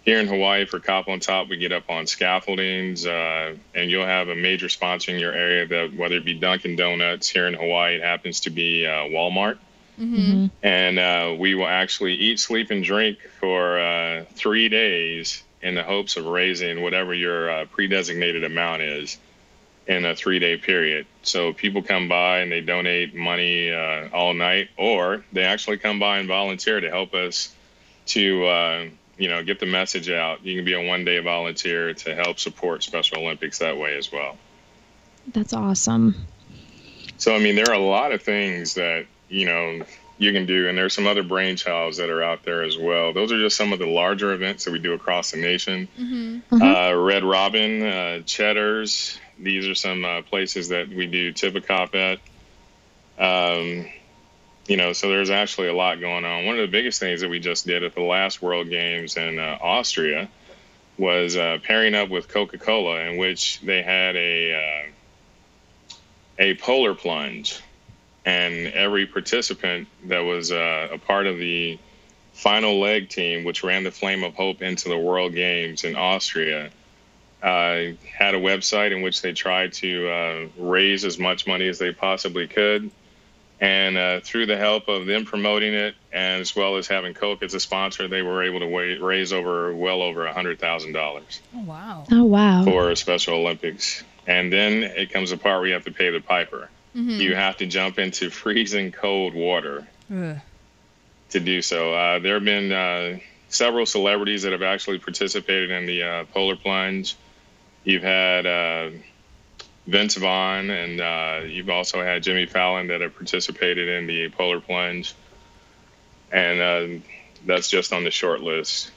Here in Hawaii, for Cop on Top, we get up on scaffoldings, and you'll have a major sponsor in your area, that whether it be Dunkin' Donuts. Here in Hawaii, it happens to be Walmart. Mm-hmm. And we will actually eat, sleep, and drink for 3 days in the hopes of raising whatever your pre-designated amount is in a 3-day period. So people come by and they donate money all night, or they actually come by and volunteer to help us to get the message out. You can be a one-day volunteer to help support Special Olympics that way as well. That's awesome. So, there are a lot of things that, you can do, and there's some other brainchilds that are out there as well. Those are just some of the larger events that we do across the nation. Red Robin, Cheddar's, these are some places that we do Tip-A-Cop at. So there's actually a lot going on. One of the biggest things that we just did at the last World Games in Austria was pairing up with Coca-Cola, in which they had a polar plunge. And every participant that was a part of the final leg team, which ran the Flame of Hope into the World Games in Austria, had a website in which they tried to raise as much money as they possibly could. And through the help of them promoting it, and as well as having Coke as a sponsor, they were able to raise well over $100,000. Oh, wow. Oh, wow. For Special Olympics. And then it comes a part where you have to pay the piper. You have to jump into freezing cold water to do so. There have been several celebrities that have actually participated in the polar plunge. You've had Vince Vaughn, and you've also had Jimmy Fallon that have participated in the polar plunge. And that's just on the short list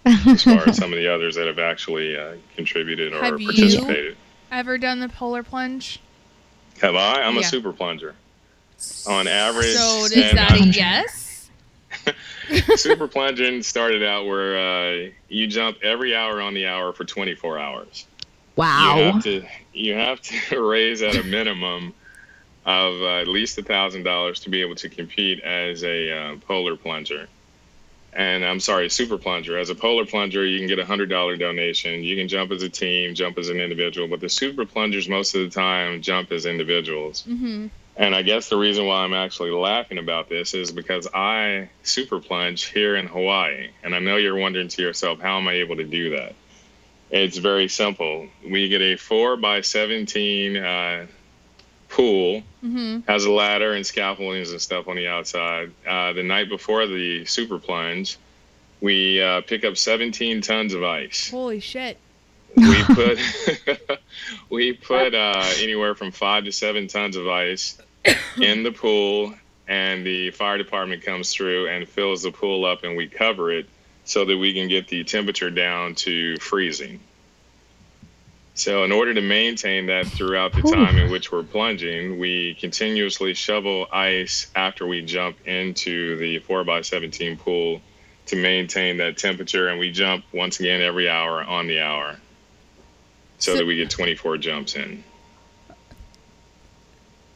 as far as some of the others that have actually contributed or participated. Have you ever done the polar plunge? Have I? I'm a super plunger. On average. So is and, that a yes? super plunging started out where you jump every hour on the hour for 24 hours. Wow. You have to raise at a minimum of at least $1,000 to be able to compete as a polar plunger. And I'm sorry, super plunger. As a polar plunger, you can get a $100 donation. You can jump as a team, jump as an individual, but the super plungers most of the time jump as individuals. Mm-hmm. And I guess the reason why I'm actually laughing about this is because I super plunge here in Hawaii. And I know you're wondering to yourself, how am I able to do that? It's very simple. We get a 4x17 pool, has a ladder and scaffoldings and stuff on the outside. The night before the super plunge, we pick up 17 tons of ice. Holy shit. We put anywhere from 5 to 7 tons of ice in the pool, and the fire department comes through and fills the pool up, and we cover it so that we can get the temperature down to freezing. So in order to maintain that throughout the time in which we're plunging, we continuously shovel ice after we jump into the 4x17 pool to maintain that temperature, and we jump once again every hour on the hour so that we get 24 jumps in.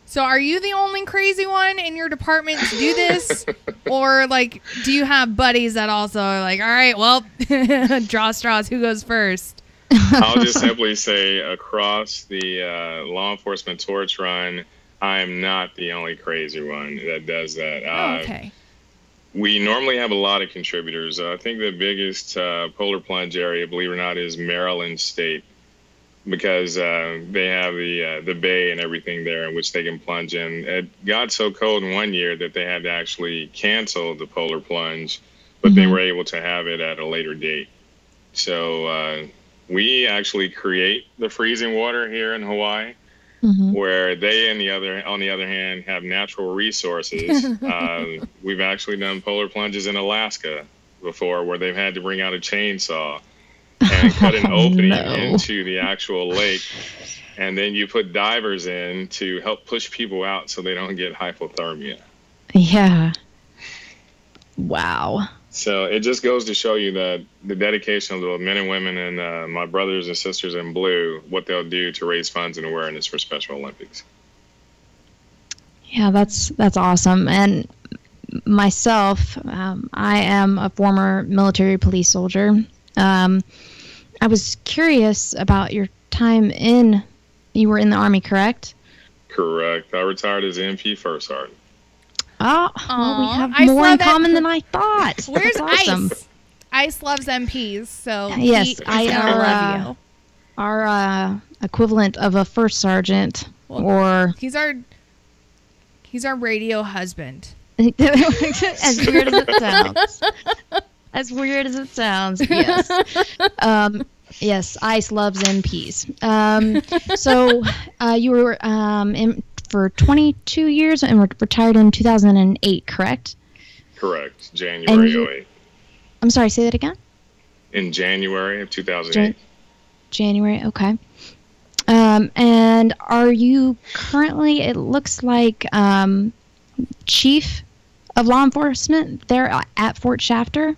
So are you the only crazy one in your department to do this? Or, like, do you have buddies that also are like, all right, well, draw straws, who goes first? I'll just simply say across the law enforcement torch run, I am not the only crazy one that does that. Okay. We normally have a lot of contributors. I think the biggest polar plunge area, believe it or not, is Maryland State, because they have the bay and everything there in which they can plunge in. It got so cold in one year that they had to actually cancel the polar plunge, but they were able to have it at a later date. So we actually create the freezing water here in Hawaii, where they, on the other hand, have natural resources. We've actually done polar plunges in Alaska before, where they've had to bring out a chainsaw and cut an opening into the actual lake, and then you put divers in to help push people out so they don't get hypothermia. Yeah. Wow. So it just goes to show you that the dedication of the men and women and my brothers and sisters in blue, what they'll do to raise funds and awareness for Special Olympics. Yeah, that's awesome. And myself, I am a former military police soldier. I was curious about your time you were in the Army, correct? Correct. I retired as MP First Sergeant. Oh, well, we have more in common than I thought. Where's That's awesome. Ice? Ice loves MPs, so yes, I love you. Our equivalent of a first sergeant, or he's our radio husband. As weird as it sounds. As weird as it sounds, yes. Yes, Ice loves MPs. So you were in for 22 years and retired in 2008, correct? Correct. January 08. I'm sorry, say that again? In January of 2008. January, okay. And are you currently, it looks like, chief of law enforcement there at Fort Shafter?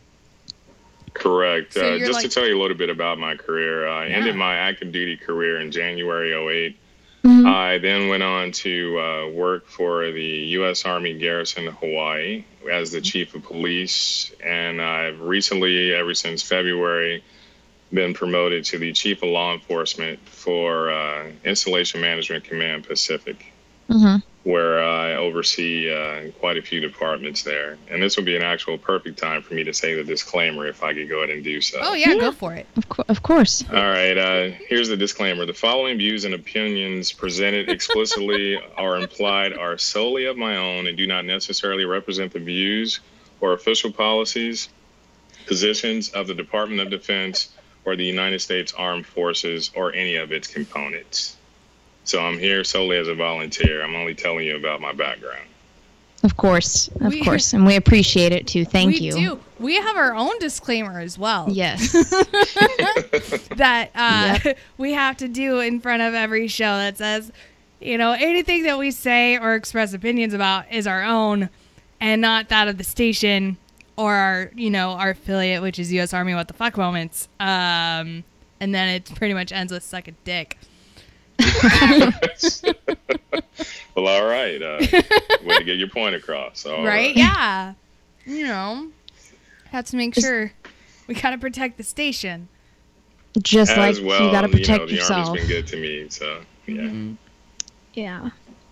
Correct. So just to tell you a little bit about my career, I ended my active duty career in January 08. I then went on to work for the U.S. Army Garrison Hawaii as the chief of police, and I've recently, ever since February, been promoted to the chief of law enforcement for Installation Management Command Pacific, where I oversee quite a few departments there. And this would be an actual perfect time for me to say the disclaimer, if I could go ahead and do so. Oh, yeah, go for it. Of course. All right, here's the disclaimer. The following views and opinions presented explicitly or implied are solely of my own and do not necessarily represent the views or official policies, positions of the Department of Defense or the United States Armed Forces or any of its components. So I'm here solely as a volunteer. I'm only telling you about my background. Of course. And we appreciate it too. Thank you. We do. We have our own disclaimer as well. Yes. That we have to do in front of every show that says, Anything that we say or express opinions about is our own and not that of the station or our affiliate, which is U.S. Army What the Fuck Moments. And then it pretty much ends with suck a dick. Well, all right. Way to get your point across. All right? Yeah. Have to make sure we got to protect the station. Just As like well, you got to protect the yourself. Army's been good to me, so yeah. Mm-hmm. Yeah.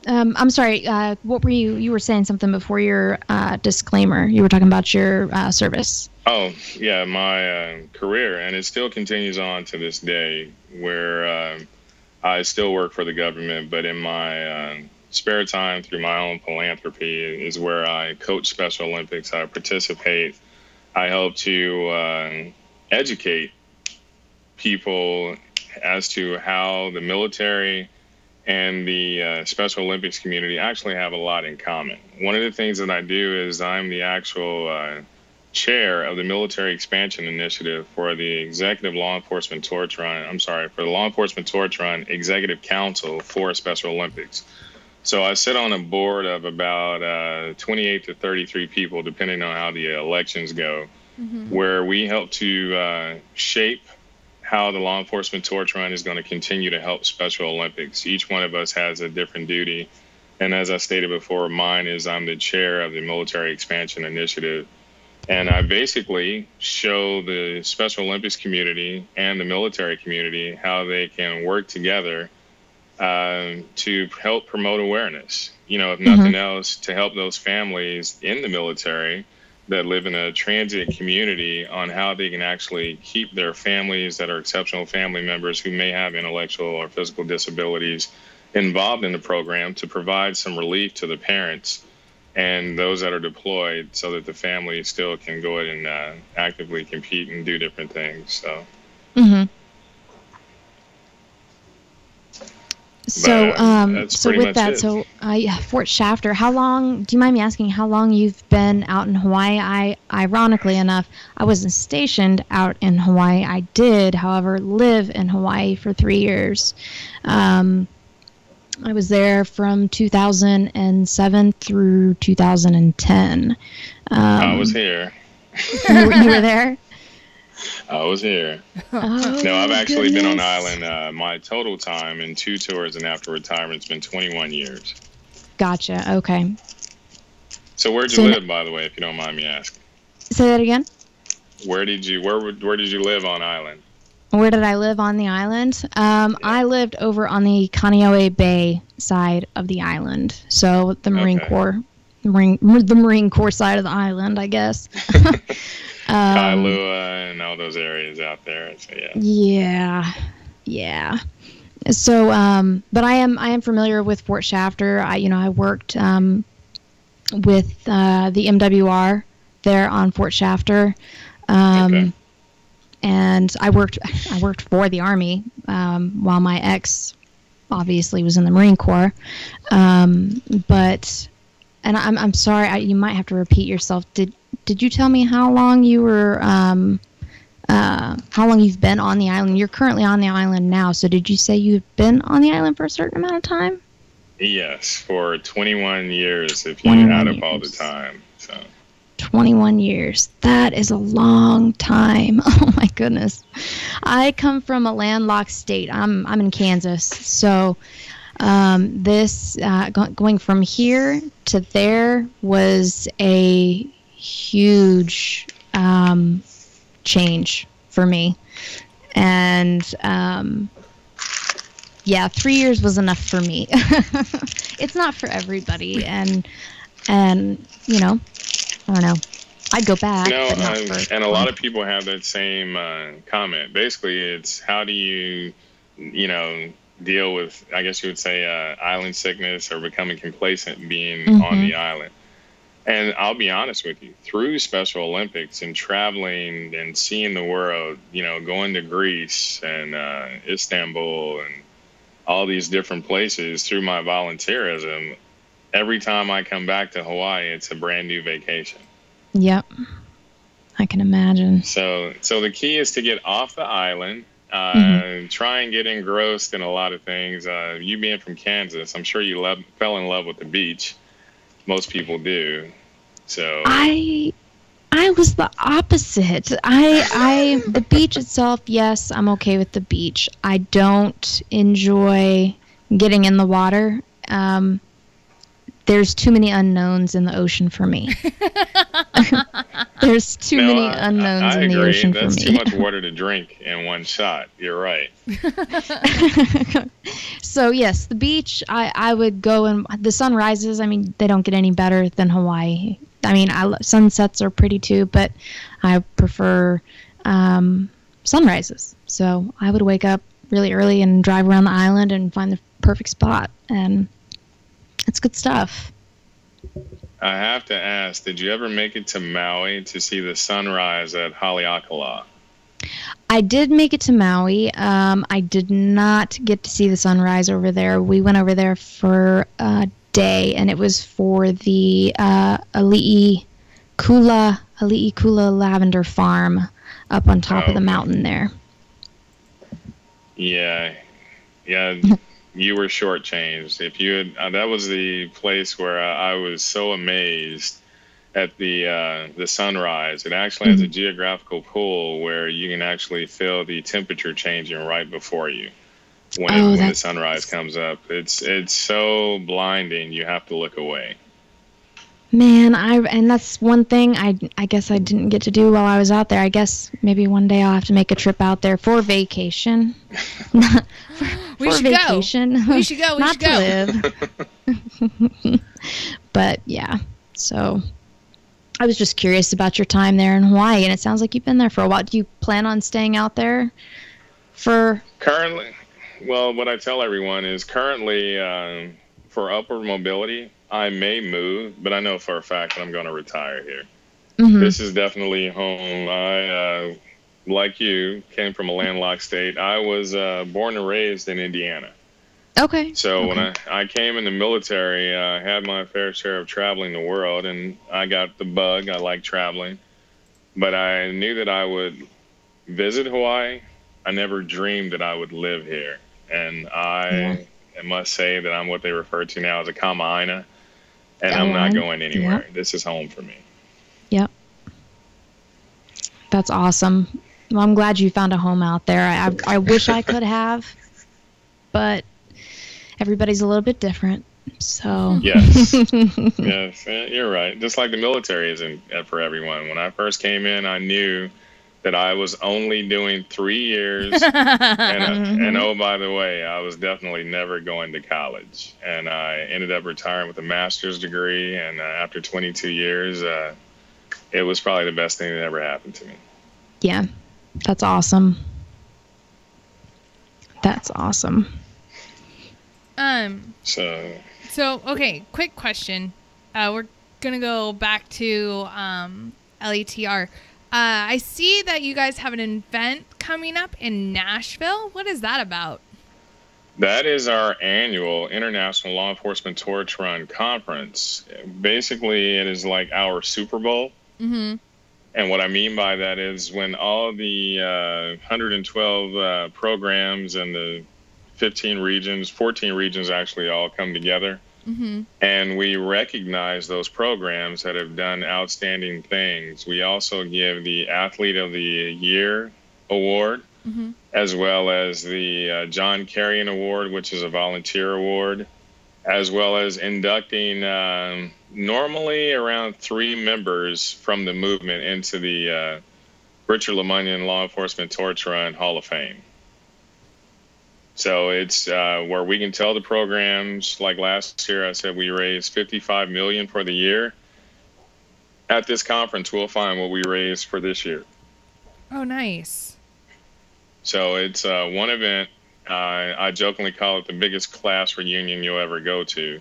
I'm sorry. What were you were saying something before your disclaimer. You were talking about your service. Oh, yeah, my career, and it still continues on to this day, where I still work for the government, but in my spare time through my own philanthropy is where I coach Special Olympics. I participate. I help to educate people as to how the military and the Special Olympics community actually have a lot in common. One of the things that I do is I'm the actual chair of the Military Expansion Initiative for the Executive Law Enforcement Torch Run. For the Law Enforcement Torch Run Executive Council for Special Olympics. So I sit on a board of about 28 to 33 people, depending on how the elections go, where we help to shape how the Law Enforcement Torch Run is going to continue to help Special Olympics. Each one of us has a different duty. And as I stated before, mine is I'm the chair of the Military Expansion Initiative. And I basically show the Special Olympics community and the military community how they can work together to help promote awareness. If nothing else, to help those families in the military that live in a transient community on how they can actually keep their families that are exceptional family members who may have intellectual or physical disabilities involved in the program, to provide some relief to the parents and those that are deployed, so that the family still can go ahead and actively compete and do different things. So. So, that's so pretty with much that, it. Fort Shafter, do you mind me asking how long you've been out in Hawaii? Ironically enough, I wasn't stationed out in Hawaii. I did, however, live in Hawaii for 3 years. I was there from 2007 through 2010. I was here. You were there? I was here. Oh, No, I've actually been on the goodness. island. My total time in 2 tours and after retirement has been 21 years. Gotcha. Okay. So where'd you So- live, by the way, if you don't mind me asking? Say that again. Where did you live on island? Where did I live on the island? I lived over on the Kaneohe Bay side of the island, so the Marine Okay. Corps, the Marine Corps side of the island, I guess. Kailua and all those areas out there. So Yeah. So, but I am familiar with Fort Shafter. I worked with the MWR there on Fort Shafter. Okay. And I worked for the Army while my ex obviously was in the Marine Corps. But I'm sorry, you might have to repeat yourself. Did you tell me how long you were how long you've been on the island? You're currently on the island now. So did you say you've been on the island for a certain amount of time? Yes, for 21 years if you 21 add up all the years. time. So 21 years. That is a long time. Oh my goodness. I come from a landlocked state. I'm in Kansas. So this going from here to there was a huge change for me. And 3 years was enough for me. It's not for everybody, and I don't know. I'd go back. but not for and a lot of people have that same comment. Basically, it's how do you deal with, I guess you would say, island sickness or becoming complacent being on the island. And I'll be honest with you, through Special Olympics and traveling and seeing the world, going to Greece and Istanbul and all these different places through my volunteerism, every time I come back to Hawaii, it's a brand new vacation. Yep. I can imagine. So the key is to get off the island Try and get engrossed in a lot of things. You being from Kansas, I'm sure you fell in love with the beach. Most people do. So I was the opposite. I the beach itself, yes, I'm okay with the beach. I don't enjoy getting in the water. There's too many unknowns in the ocean for me. There's too many unknowns in the ocean for me. That's too much water to drink in one shot. You're right. So yes, the beach. I would go, and the sunrises. I mean, they don't get any better than Hawaii. I mean, sunsets are pretty too, but I prefer sunrises. So I would wake up really early and drive around the island and find the perfect spot, and it's good stuff. I have to ask, did you ever make it to Maui to see the sunrise at Haleakala? I did make it to Maui. I did not get to see the sunrise over there. We went over there for a day, and it was for the Ali'i Kula lavender farm up on top of the mountain there. Yeah. You were shortchanged. If you had, that was the place where I was so amazed at the sunrise. It actually has a geographical pool where you can actually feel the temperature changing right before you when the sunrise comes up. It's so blinding. You have to look away. Man, and that's one thing I guess I didn't get to do while I was out there. I guess maybe one day I'll have to make a trip out there for vacation. We should vacation. Go. We should go. Not to live. But yeah, so I was just curious about your time there in Hawaii, and it sounds like you've been there for a while. Do you plan on staying out there for? Currently, well, what I tell everyone is currently for upward mobility, I may move, but I know for a fact that I'm going to retire here. Mm-hmm. This is definitely home. I, like you, came from a landlocked state. I was born and raised in Indiana. Okay. So when I came in the military, I had my fair share of traveling the world, and I got the bug. I like traveling. But I knew that I would visit Hawaii. I never dreamed that I would live here. And I must say that I'm what they refer to now as a kama'aina. And I'm not going anywhere. Yep. This is home for me. Yep. That's awesome. Well, I'm glad you found a home out there. I wish I could have, but everybody's a little bit different. So yes, yes, you're right. Just like the military isn't for everyone. When I first came in, I knew that I was only doing 3 years, and oh, by the way, I was definitely never going to college. And I ended up retiring with a master's degree, and after 22 years, it was probably the best thing that ever happened to me. Yeah, that's awesome. That's awesome. So okay, quick question. We're gonna go back to LETR. I see that you guys have an event coming up in Nashville. What is that about? That is our annual International Law Enforcement Torch Run Conference. Basically, it is like our Super Bowl. Mm-hmm. And what I mean by that is when all the 112 programs and the 14 regions actually all come together. Mm-hmm. And we recognize those programs that have done outstanding things. We also give the Athlete of the Year award, mm-hmm. as well as the John Carrion Award, which is a volunteer award, as well as inducting normally around 3 members from the movement into the Richard LeMunyon Law Enforcement Torch Run Hall of Fame. So it's where we can tell the programs, like last year I said we raised $55 million for the year. At this conference, we'll find what we raised for this year. Oh, nice. So it's one event. I jokingly call it the biggest class reunion you'll ever go to,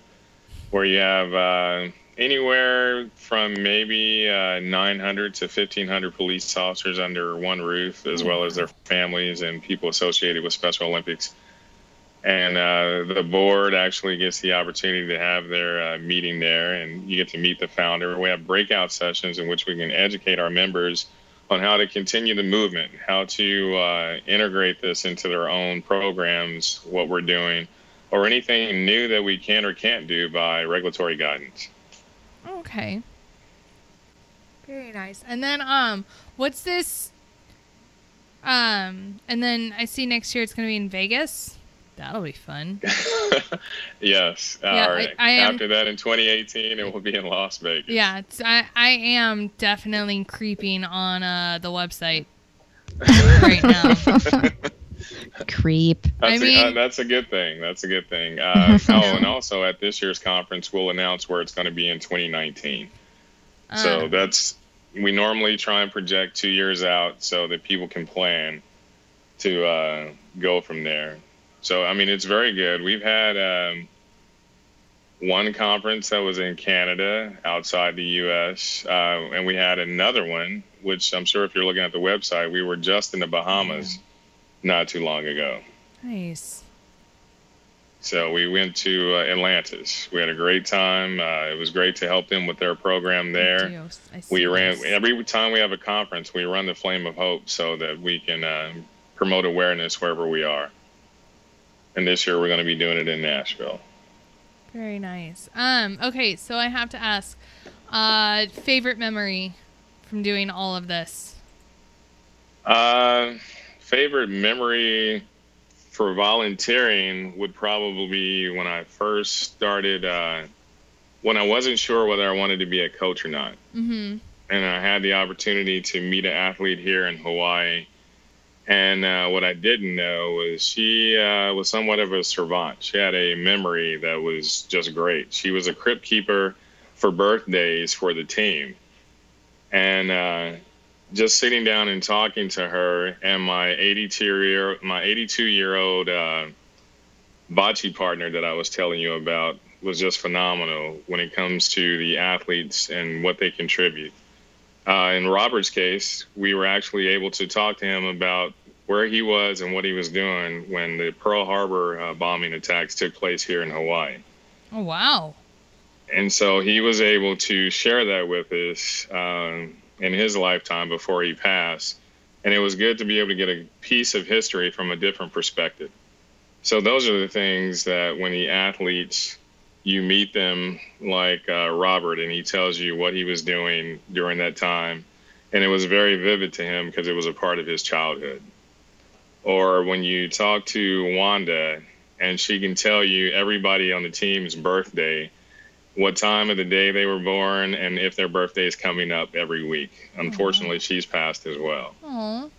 where you have anywhere from maybe 900 to 1,500 police officers under one roof, as well as their families and people associated with Special Olympics. And the board actually gets the opportunity to have their meeting there, and you get to meet the founder. We have breakout sessions in which we can educate our members on how to continue the movement, how to integrate this into their own programs, what we're doing, or anything new that we can or can't do by regulatory guidance. Okay. Very nice. And then, what's this? And then I see next year it's going to be in Vegas. That'll be fun. Yes. Yeah, I am, after that, in 2018, it will be in Las Vegas. Yeah, I am definitely creeping on the website right now. Creep. That's a good thing. That's a good thing. And also at this year's conference, we'll announce where it's going to be in 2019. So we normally try and project 2 years out so that people can plan to go from there. So, I mean, it's very good. We've had one conference that was in Canada outside the U.S., and we had another one, which I'm sure if you're looking at the website, we were just in the Bahamas not too long ago. Nice. So we went to Atlantis. We had a great time. It was great to help them with their program there. Every time we have a conference, we run the Flame of Hope so that we can promote awareness wherever we are. And this year we're going to be doing it in Nashville. Very nice. Okay, so I have to ask, favorite memory from doing all of this? Favorite memory for volunteering would probably be when I first started, when I wasn't sure whether I wanted to be a coach or not. Mm-hmm. And I had the opportunity to meet an athlete here in Hawaii. And what I didn't know was she was somewhat of a savant. She had a memory that was just great. She was a crypt keeper for birthdays for the team. And just sitting down and talking to her and my 82-year-old bocce partner that I was telling you about was just phenomenal when it comes to the athletes and what they contribute. In Robert's case, we were actually able to talk to him about where he was and what he was doing when the Pearl Harbor bombing attacks took place here in Hawaii. Oh, wow. And so he was able to share that with us in his lifetime before he passed. And it was good to be able to get a piece of history from a different perspective. So those are the things that when the athletes, you meet them like Robert, and he tells you what he was doing during that time. And it was very vivid to him because it was a part of his childhood. Or when you talk to Wanda and she can tell you everybody on the team's birthday, what time of the day they were born, and if their birthday is coming up every week. Unfortunately, she's passed as well. Aww.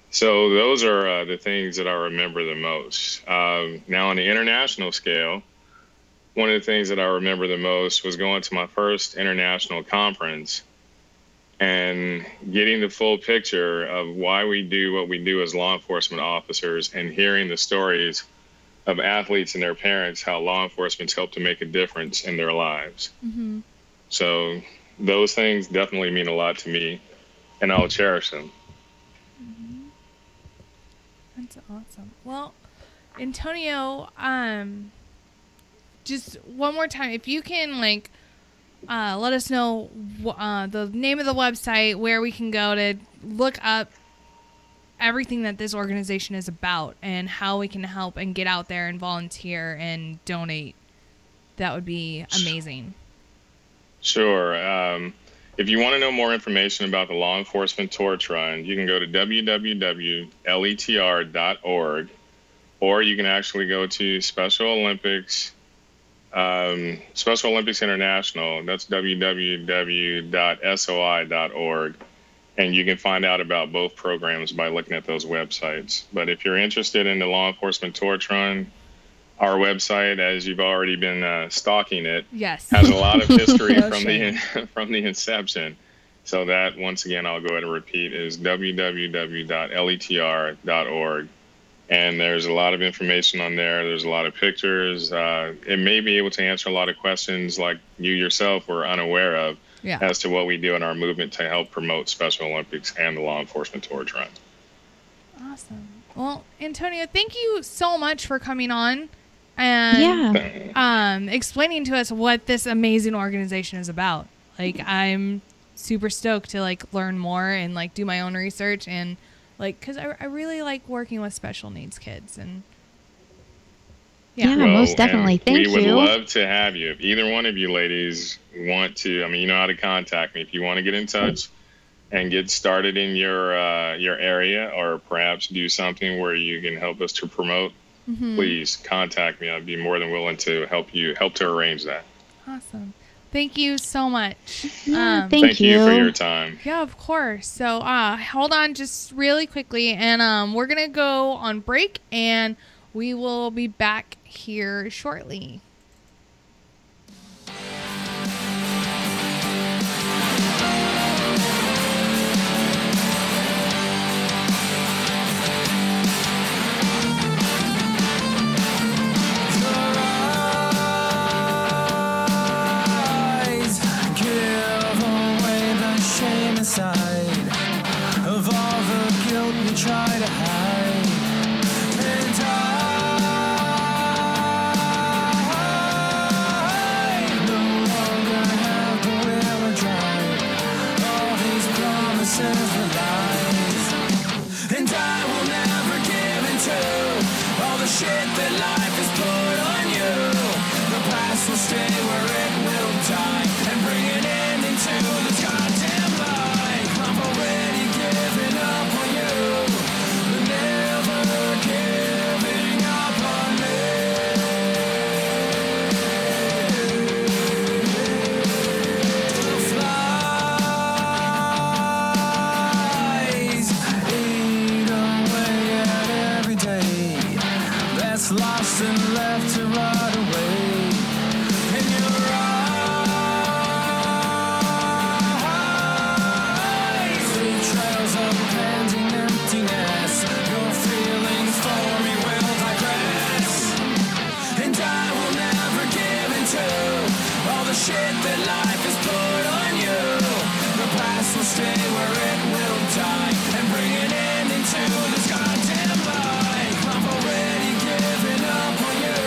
So those are the things that I remember the most. Now on the international scale, one of the things that I remember the most was going to my first international conference and getting the full picture of why we do what we do as law enforcement officers and hearing the stories of athletes and their parents, how law enforcement's helped to make a difference in their lives. Mm-hmm. So those things definitely mean a lot to me, and I'll cherish them. Mm-hmm. That's awesome. Well, Antonio, just one more time, if you can, let us know the name of the website, where we can go to look up everything that this organization is about and how we can help and get out there and volunteer and donate. That would be amazing. Sure. If you want to know more information about the Law Enforcement Torch Run, you can go to www.letr.org, or you can actually go to Special Olympics International. That's www.soi.org. And you can find out about both programs by looking at those websites. But if you're interested in the Law Enforcement Torch Run, our website, as you've already been stalking it, yes, has a lot of history from the inception. So that, once again, I'll go ahead and repeat, is www.letr.org. And there's a lot of information on there. There's a lot of pictures. It may be able to answer a lot of questions like you yourself were unaware of as to what we do in our movement to help promote Special Olympics and the Law Enforcement Torch Run. Awesome. Well, Antonio, thank you so much for coming on and explaining to us what this amazing organization is about. I'm super stoked to like learn more and like do my own research and like because I really like working with special needs kids and Yeah, Well, most definitely. and Thank we would you. love to have you. If either one of you ladies want to, I mean, you know how to contact me. If you want to get in touch and get started in your area, or perhaps do something where you can help us to promote, please contact me. I'd be more than willing to help to arrange that. awesome. Thank you so much. Yeah, Thank you for your time. Yeah, of course. So hold on just really quickly and we're gonna go on break and we will be back here shortly. Give away the shame inside of all the guilt we try to hide. And I no longer have the will to drive. All these promises were lies. And I will never give into all the shit that life has put on you. The past will stay where it will die and bring an ending to this goddamn life. I'm already giving up on you, but never giving up on me. Flies eat away at every day that's lost and left to rot away. In your eyes, leave trails of panting emptiness. Your feelings for me will digress. And I will never give into all the shit that life has put on you. The past will stay where it will die and bring an ending to this goddamn life. I'm already giving up on you,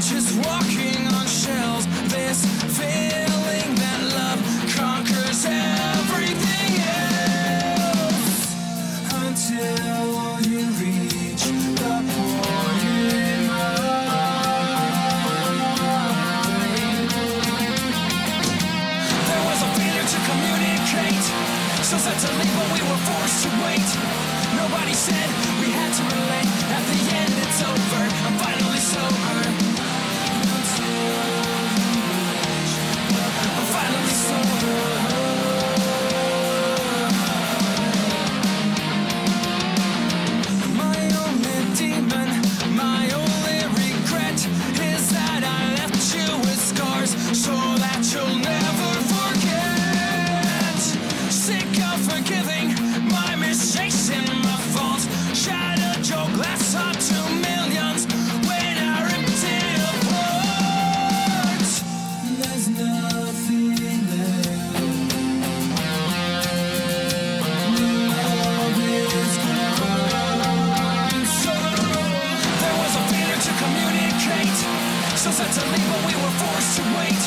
just walking on shells. This feeling that love conquers everything else until you reach the point in mind. There was a failure to communicate, so set to leave, but we were forced to wait. Nobody said we had to relate. At the end, it's over. I'm finally sober. I'm finally sober. My only demon, my only regret is that I left you with scars so that you'll never forget. Sick of forgiving my mistakes and my faults. Shattered your glass onto millions when I ripped it apart. There's nothing left. Love is gone. So there was a failure to communicate, so set to leave, but we were forced to wait.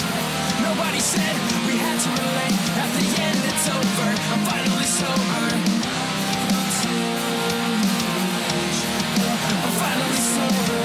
Nobody said we had to relate. At the end, it's over. I'm finally sober. I'm finally sober.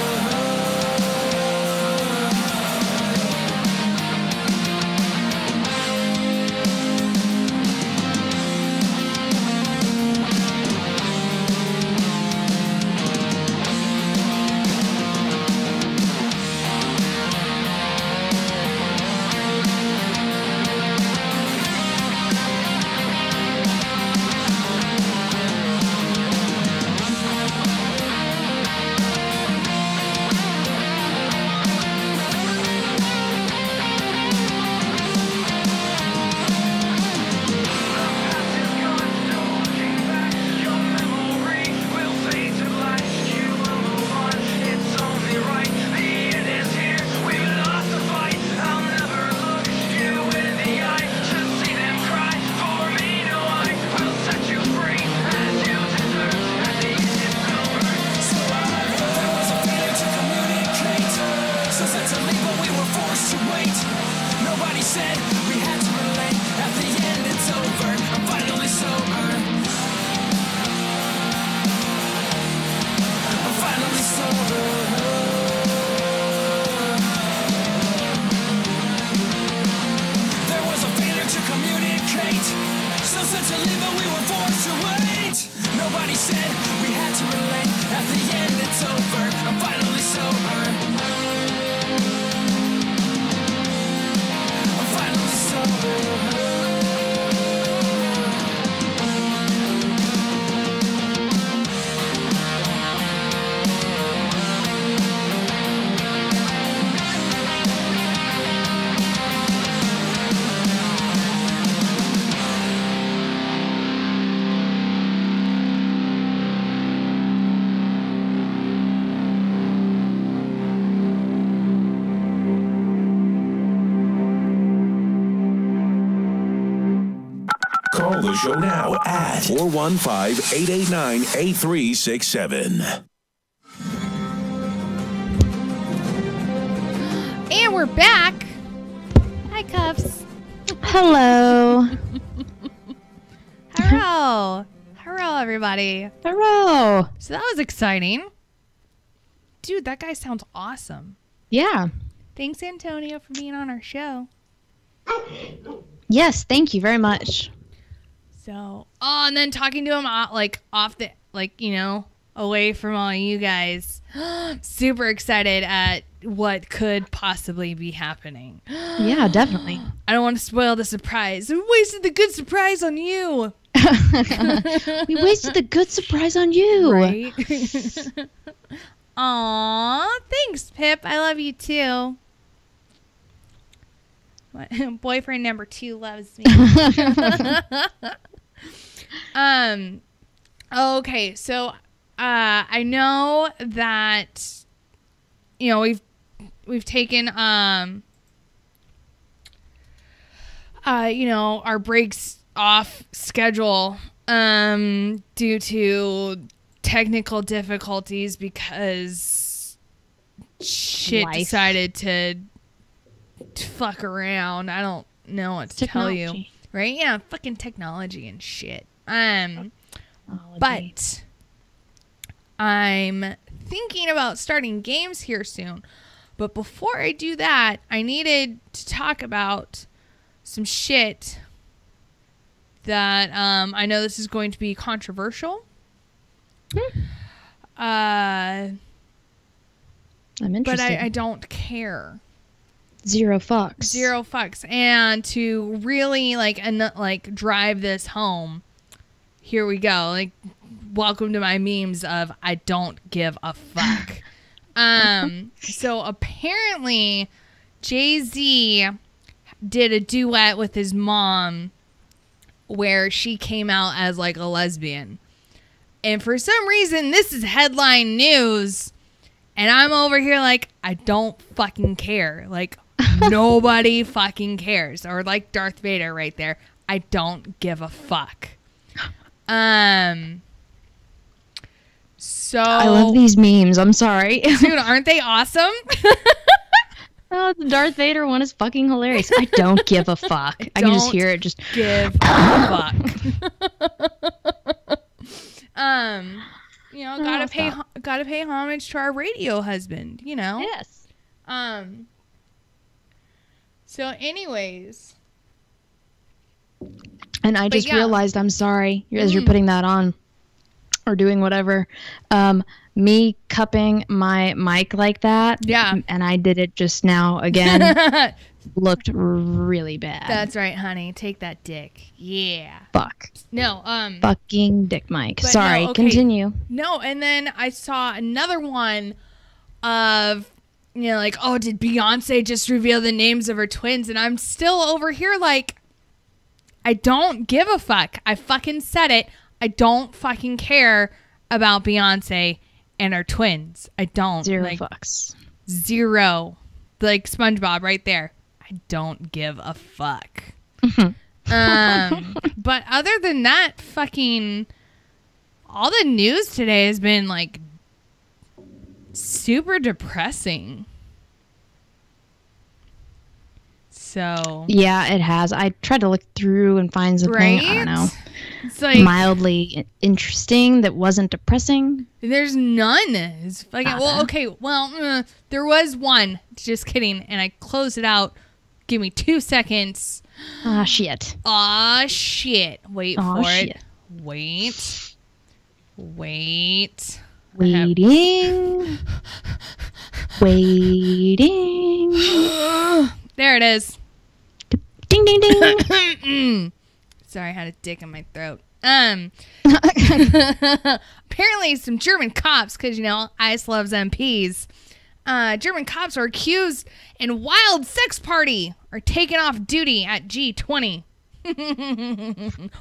Call the show now at 415-889-8367. And we're back. Hi, Cuffs. Hello. Hello. Hello, everybody. Hello. So that was exciting. Dude, that guy sounds awesome. Yeah. Thanks, Antonio, for being on our show. Yes, thank you very much. So, and then talking to him off the, away from all you guys. Super excited at what could possibly be happening. Yeah, definitely. I don't want to spoil the surprise. We wasted the good surprise on you. We wasted the good surprise on you. Right? Aw, thanks, Pip. I love you too. What? Boyfriend number 2 loves me. Okay, so I know that we've taken our breaks off schedule due to technical difficulties because shit Life. decided to fuck around. I don't know what to tell you. Technology. Right? Yeah, fucking technology and shit. But I'm thinking about starting games here soon. But before I do that, I needed to talk about some shit that I know this is going to be controversial. I'm interested. But I don't care. Zero fucks. Zero fucks. And to really like drive this home, here we go. Like, welcome to my memes of I don't give a fuck. So apparently Jay-Z did a duet with his mom where she came out as like a lesbian. And for some reason, this is headline news. And I'm over here like, I don't fucking care. Like, nobody fucking cares. Or like Darth Vader right there. I don't give a fuck. So I love these memes. I'm sorry. dude, aren't they awesome? Oh, the Darth Vader one is fucking hilarious. I don't give a fuck. I can just hear it. Just give a fuck. You know, gotta pay homage to our radio husband. You know. yes. So, anyways, And I just yeah. realized, I'm sorry, as you're putting that on or doing whatever. Me cupping my mic like that. Yeah. And I did it just now again. Looked really bad. that's right, honey. Take that dick. Yeah. Fuck. No. Fucking dick mic. But Sorry. no, okay. Continue. No, and then I saw another one of, you know, like, oh, did Beyonce just reveal the names of her twins? And I'm still over here like, I don't give a fuck. I fucking said it. I don't fucking care about Beyonce and her twins. I don't. Zero like, fucks. Zero. Like SpongeBob right there. I don't give a fuck. But other than that, fucking all the news today has been like super depressing. So Yeah, it has. I tried to look through and find something, I right? don't know, It's like mildly interesting that wasn't depressing. there's none. It's like, Nada. well, okay, well, there was one. Just kidding, and I closed it out. Give me 2 seconds. Ah, shit. Aw, shit. Wait Aw, for shit. it. Wait. Waiting. Waiting. There it is. Ding, ding, ding. Sorry, I had a dick in my throat. Apparently some German cops, because, you know, ICE loves MPs. German cops are accused in wild sex party are taken off duty at G20.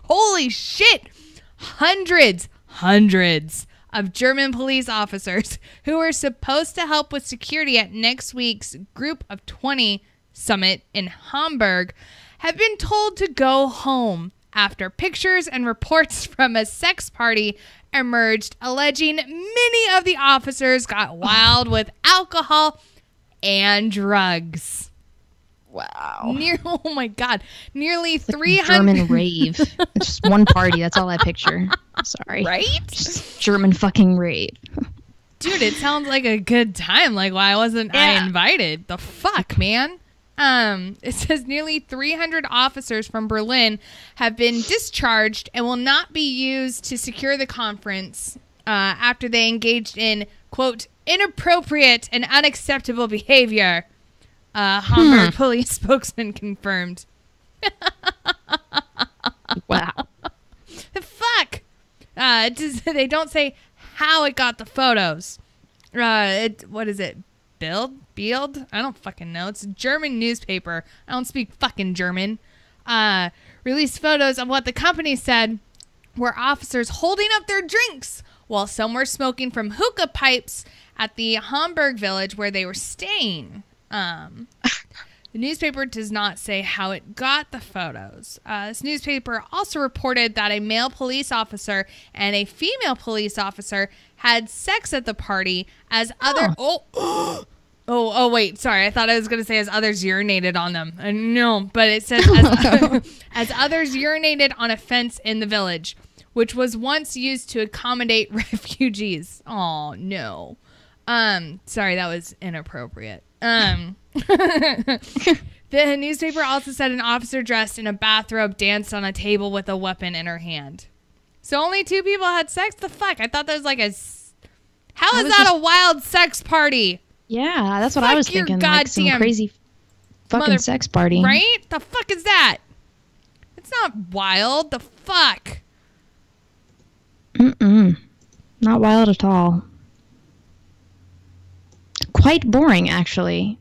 Holy shit. Hundreds of German police officers who were supposed to help with security at next week's Group of 20 summit in Hamburg have been told to go home after pictures and reports from a sex party emerged alleging many of the officers got wild with alcohol and drugs. Wow. Oh my God. Nearly Like 300. German rave. It's just one party. That's all I picture. Sorry. Right? Just German fucking rave. Dude, it sounds like a good time. Like, why wasn't I invited? The fuck, man? It says nearly 300 officers from Berlin have been discharged and will not be used to secure the conference after they engaged in, quote, inappropriate and unacceptable behavior. Hamburg police spokesman confirmed. Wow. The fuck? They don't say how it got the photos. What is it? Bild? I don't fucking know. It's a German newspaper. I don't speak fucking German. Released photos of what the company said were officers holding up their drinks while some were smoking from hookah pipes at the Hamburg village where they were staying. The newspaper does not say how it got the photos. This newspaper also reported that a male police officer and a female police officer had sex at the party as other Oh, wait. Sorry. I thought I was going to say as others urinated on them. No, but it says as others urinated on a fence in the village, which was once used to accommodate refugees. Oh, no. Sorry, that was inappropriate. The newspaper also said an officer dressed in a bathrobe danced on a table with a weapon in her hand. So only 2 people had sex? The fuck? I thought that was like how is that a wild sex party? Yeah, that's what I was thinking. Like some crazy fucking sex party. Right? The fuck is that? It's not wild. The fuck? Not wild at all. Quite boring, actually.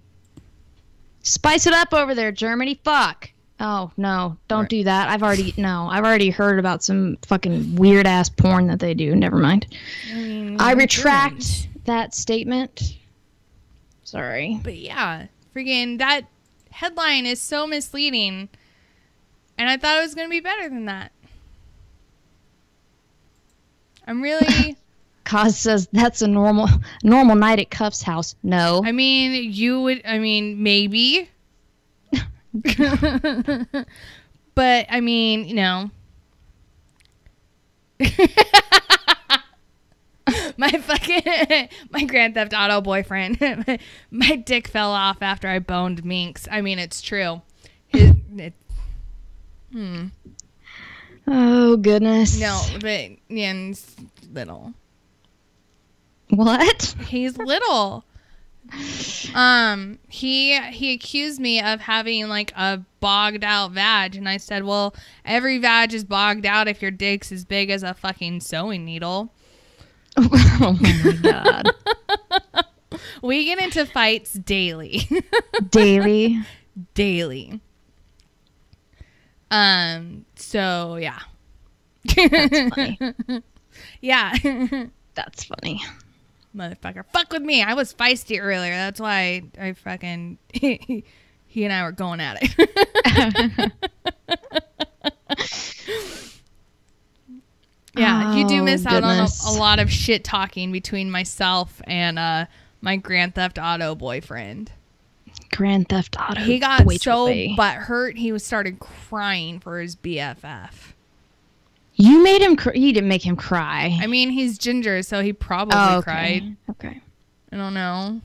Spice it up over there, Germany. Fuck. Oh, no. Don't do that. I've already heard about some fucking weird-ass porn that they do. Never mind. I retract that statement. Sorry. But yeah, freaking that headline is so misleading. And I thought it was going to be better than that. I'm really... Kaz says that's a normal night at Cuff's house. No. I mean, maybe. But, I mean, you know. My Grand Theft Auto boyfriend. My dick fell off after I boned Minx. I mean, it's true. Oh, goodness. No, but Ian's little. What? He's little. He accused me of having like a bogged out vag, and I said, well, every vag is bogged out if your dick's as big as a fucking sewing needle. Oh my god. We get into fights daily. Daily. So yeah. That's funny. Yeah. That's funny. Motherfucker. Fuck with me. I was feisty earlier. That's why I fucking... he and I were going at it. Yeah, you do miss out on a lot of shit talking between myself and my Grand Theft Auto boyfriend. Grand Theft Auto. He got so butthurt, he started crying for his BFF. You made him you didn't make him cry. I mean, he's ginger, so he probably cried. Okay. I don't know.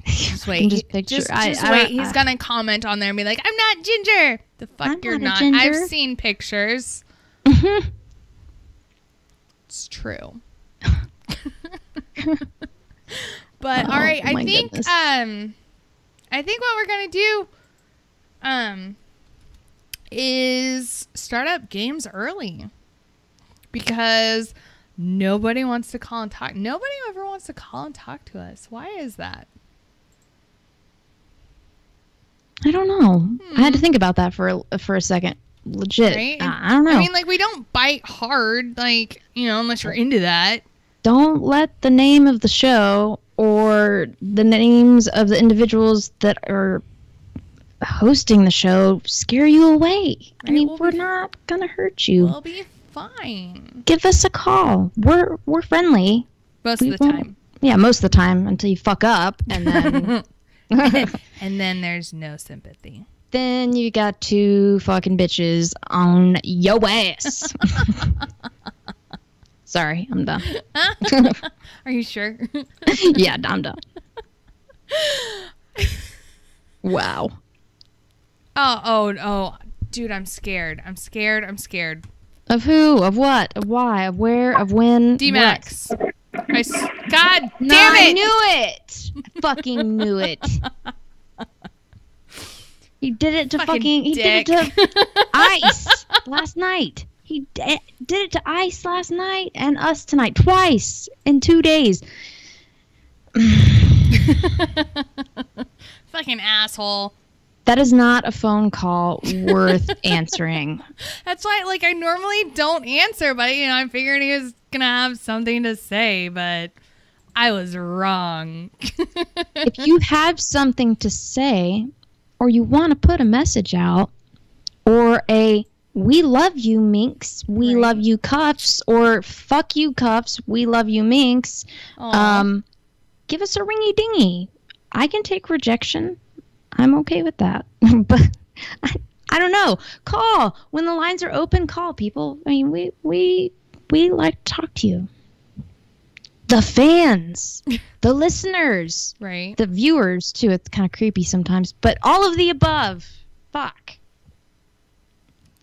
Just wait. Just picture. Just wait. He's going to comment on there and be like, I'm not ginger. The fuck you're not. I've seen pictures. It's true. But all right, I think what we're going to do is start up games early, because nobody wants to call and talk. Nobody ever wants to call and talk to us. Why is that? I don't know. I had to think about that for a second. Legit. Right? I don't know. I mean, like, we don't bite hard, like, you know, unless you're into that. Don't let the name of the show or the names of the individuals that are hosting the show scare you away. Right, I mean, we're not gonna hurt you. We'll be fine. Give us a call. We're friendly. Most of the time. Yeah, most of the time, until you fuck up, and then and then there's no sympathy. Then you got 2 fucking bitches on your ass. Sorry, I'm done. Are you sure? Yeah, I'm done. Wow. Oh, dude, I'm scared. I'm scared. Of who? Of what? Of why? Of where? Of when? D-Max. God damn it! I knew it! Fucking knew it. He did it to he did it to Ice last night. He did it to Ice last night and us tonight. Twice in 2 days. Fucking asshole. That is not a phone call worth answering. That's why, like, I normally don't answer, but, you know, I figured he was going to have something to say, but I was wrong. If you have something to say, or you want to put a message out, or a we love you, Minx, we love you, Cuffs, or fuck you, Cuffs, we love you, Minx, give us a ringy dingy. I can take rejection. I'm okay with that. But I don't know. Call when the lines are open. Call people. I mean, we like to talk to you. The fans, the listeners, Right. the viewers too. It's kind of creepy sometimes, but all of the above. Fuck.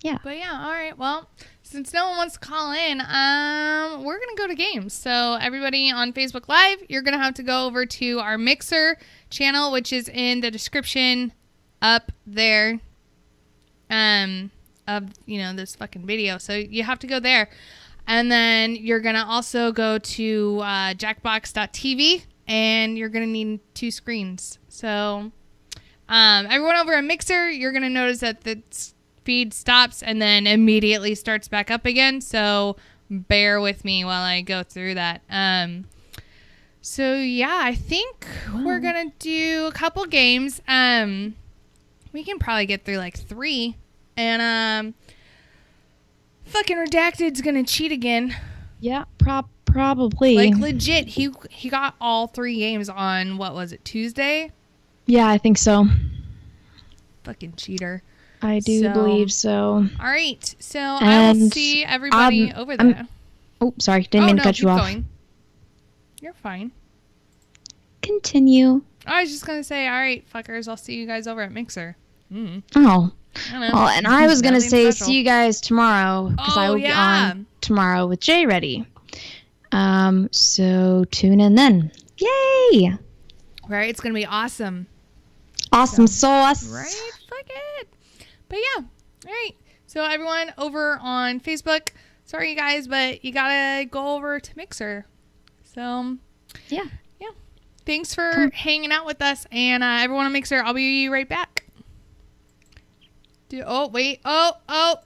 Yeah. But yeah, all right. Well, since no one wants to call in, we're gonna go to games. So everybody on Facebook Live, you're gonna have to go over to our Mixer channel, which is in the description up there. Of this fucking video. So you have to go there, and then you're gonna also go to jackbox.tv, and you're gonna need 2 screens. So everyone over at Mixer, you're gonna notice that the feed stops and then immediately starts back up again. So bear with me while I go through that. So yeah, I think we're gonna do a couple games. We can probably get through like 3, and fucking Redacted's gonna cheat again. Yeah, probably. Like legit, he got all 3 games on, what was it, Tuesday? Yeah, I think so. Fucking cheater. I do believe so. All right, so I will see everybody over there. Oh, sorry, didn't mean to cut you off. Going. You're fine. Continue. I was just gonna say, all right, fuckers, I'll see you guys over at Mixer. Oh. I don't know. Well, and I was gonna Nothing say special. see you guys tomorrow because I will be on tomorrow with Jay Ready. So tune in then. Yay! Right, it's gonna be awesome. Awesome sauce. Right, fuck it. But yeah, all right. So everyone over on Facebook, sorry you guys, but you gotta go over to Mixer. So yeah. Thanks for hanging out with us, and everyone on Mixer, I'll be right back. Oh wait, oh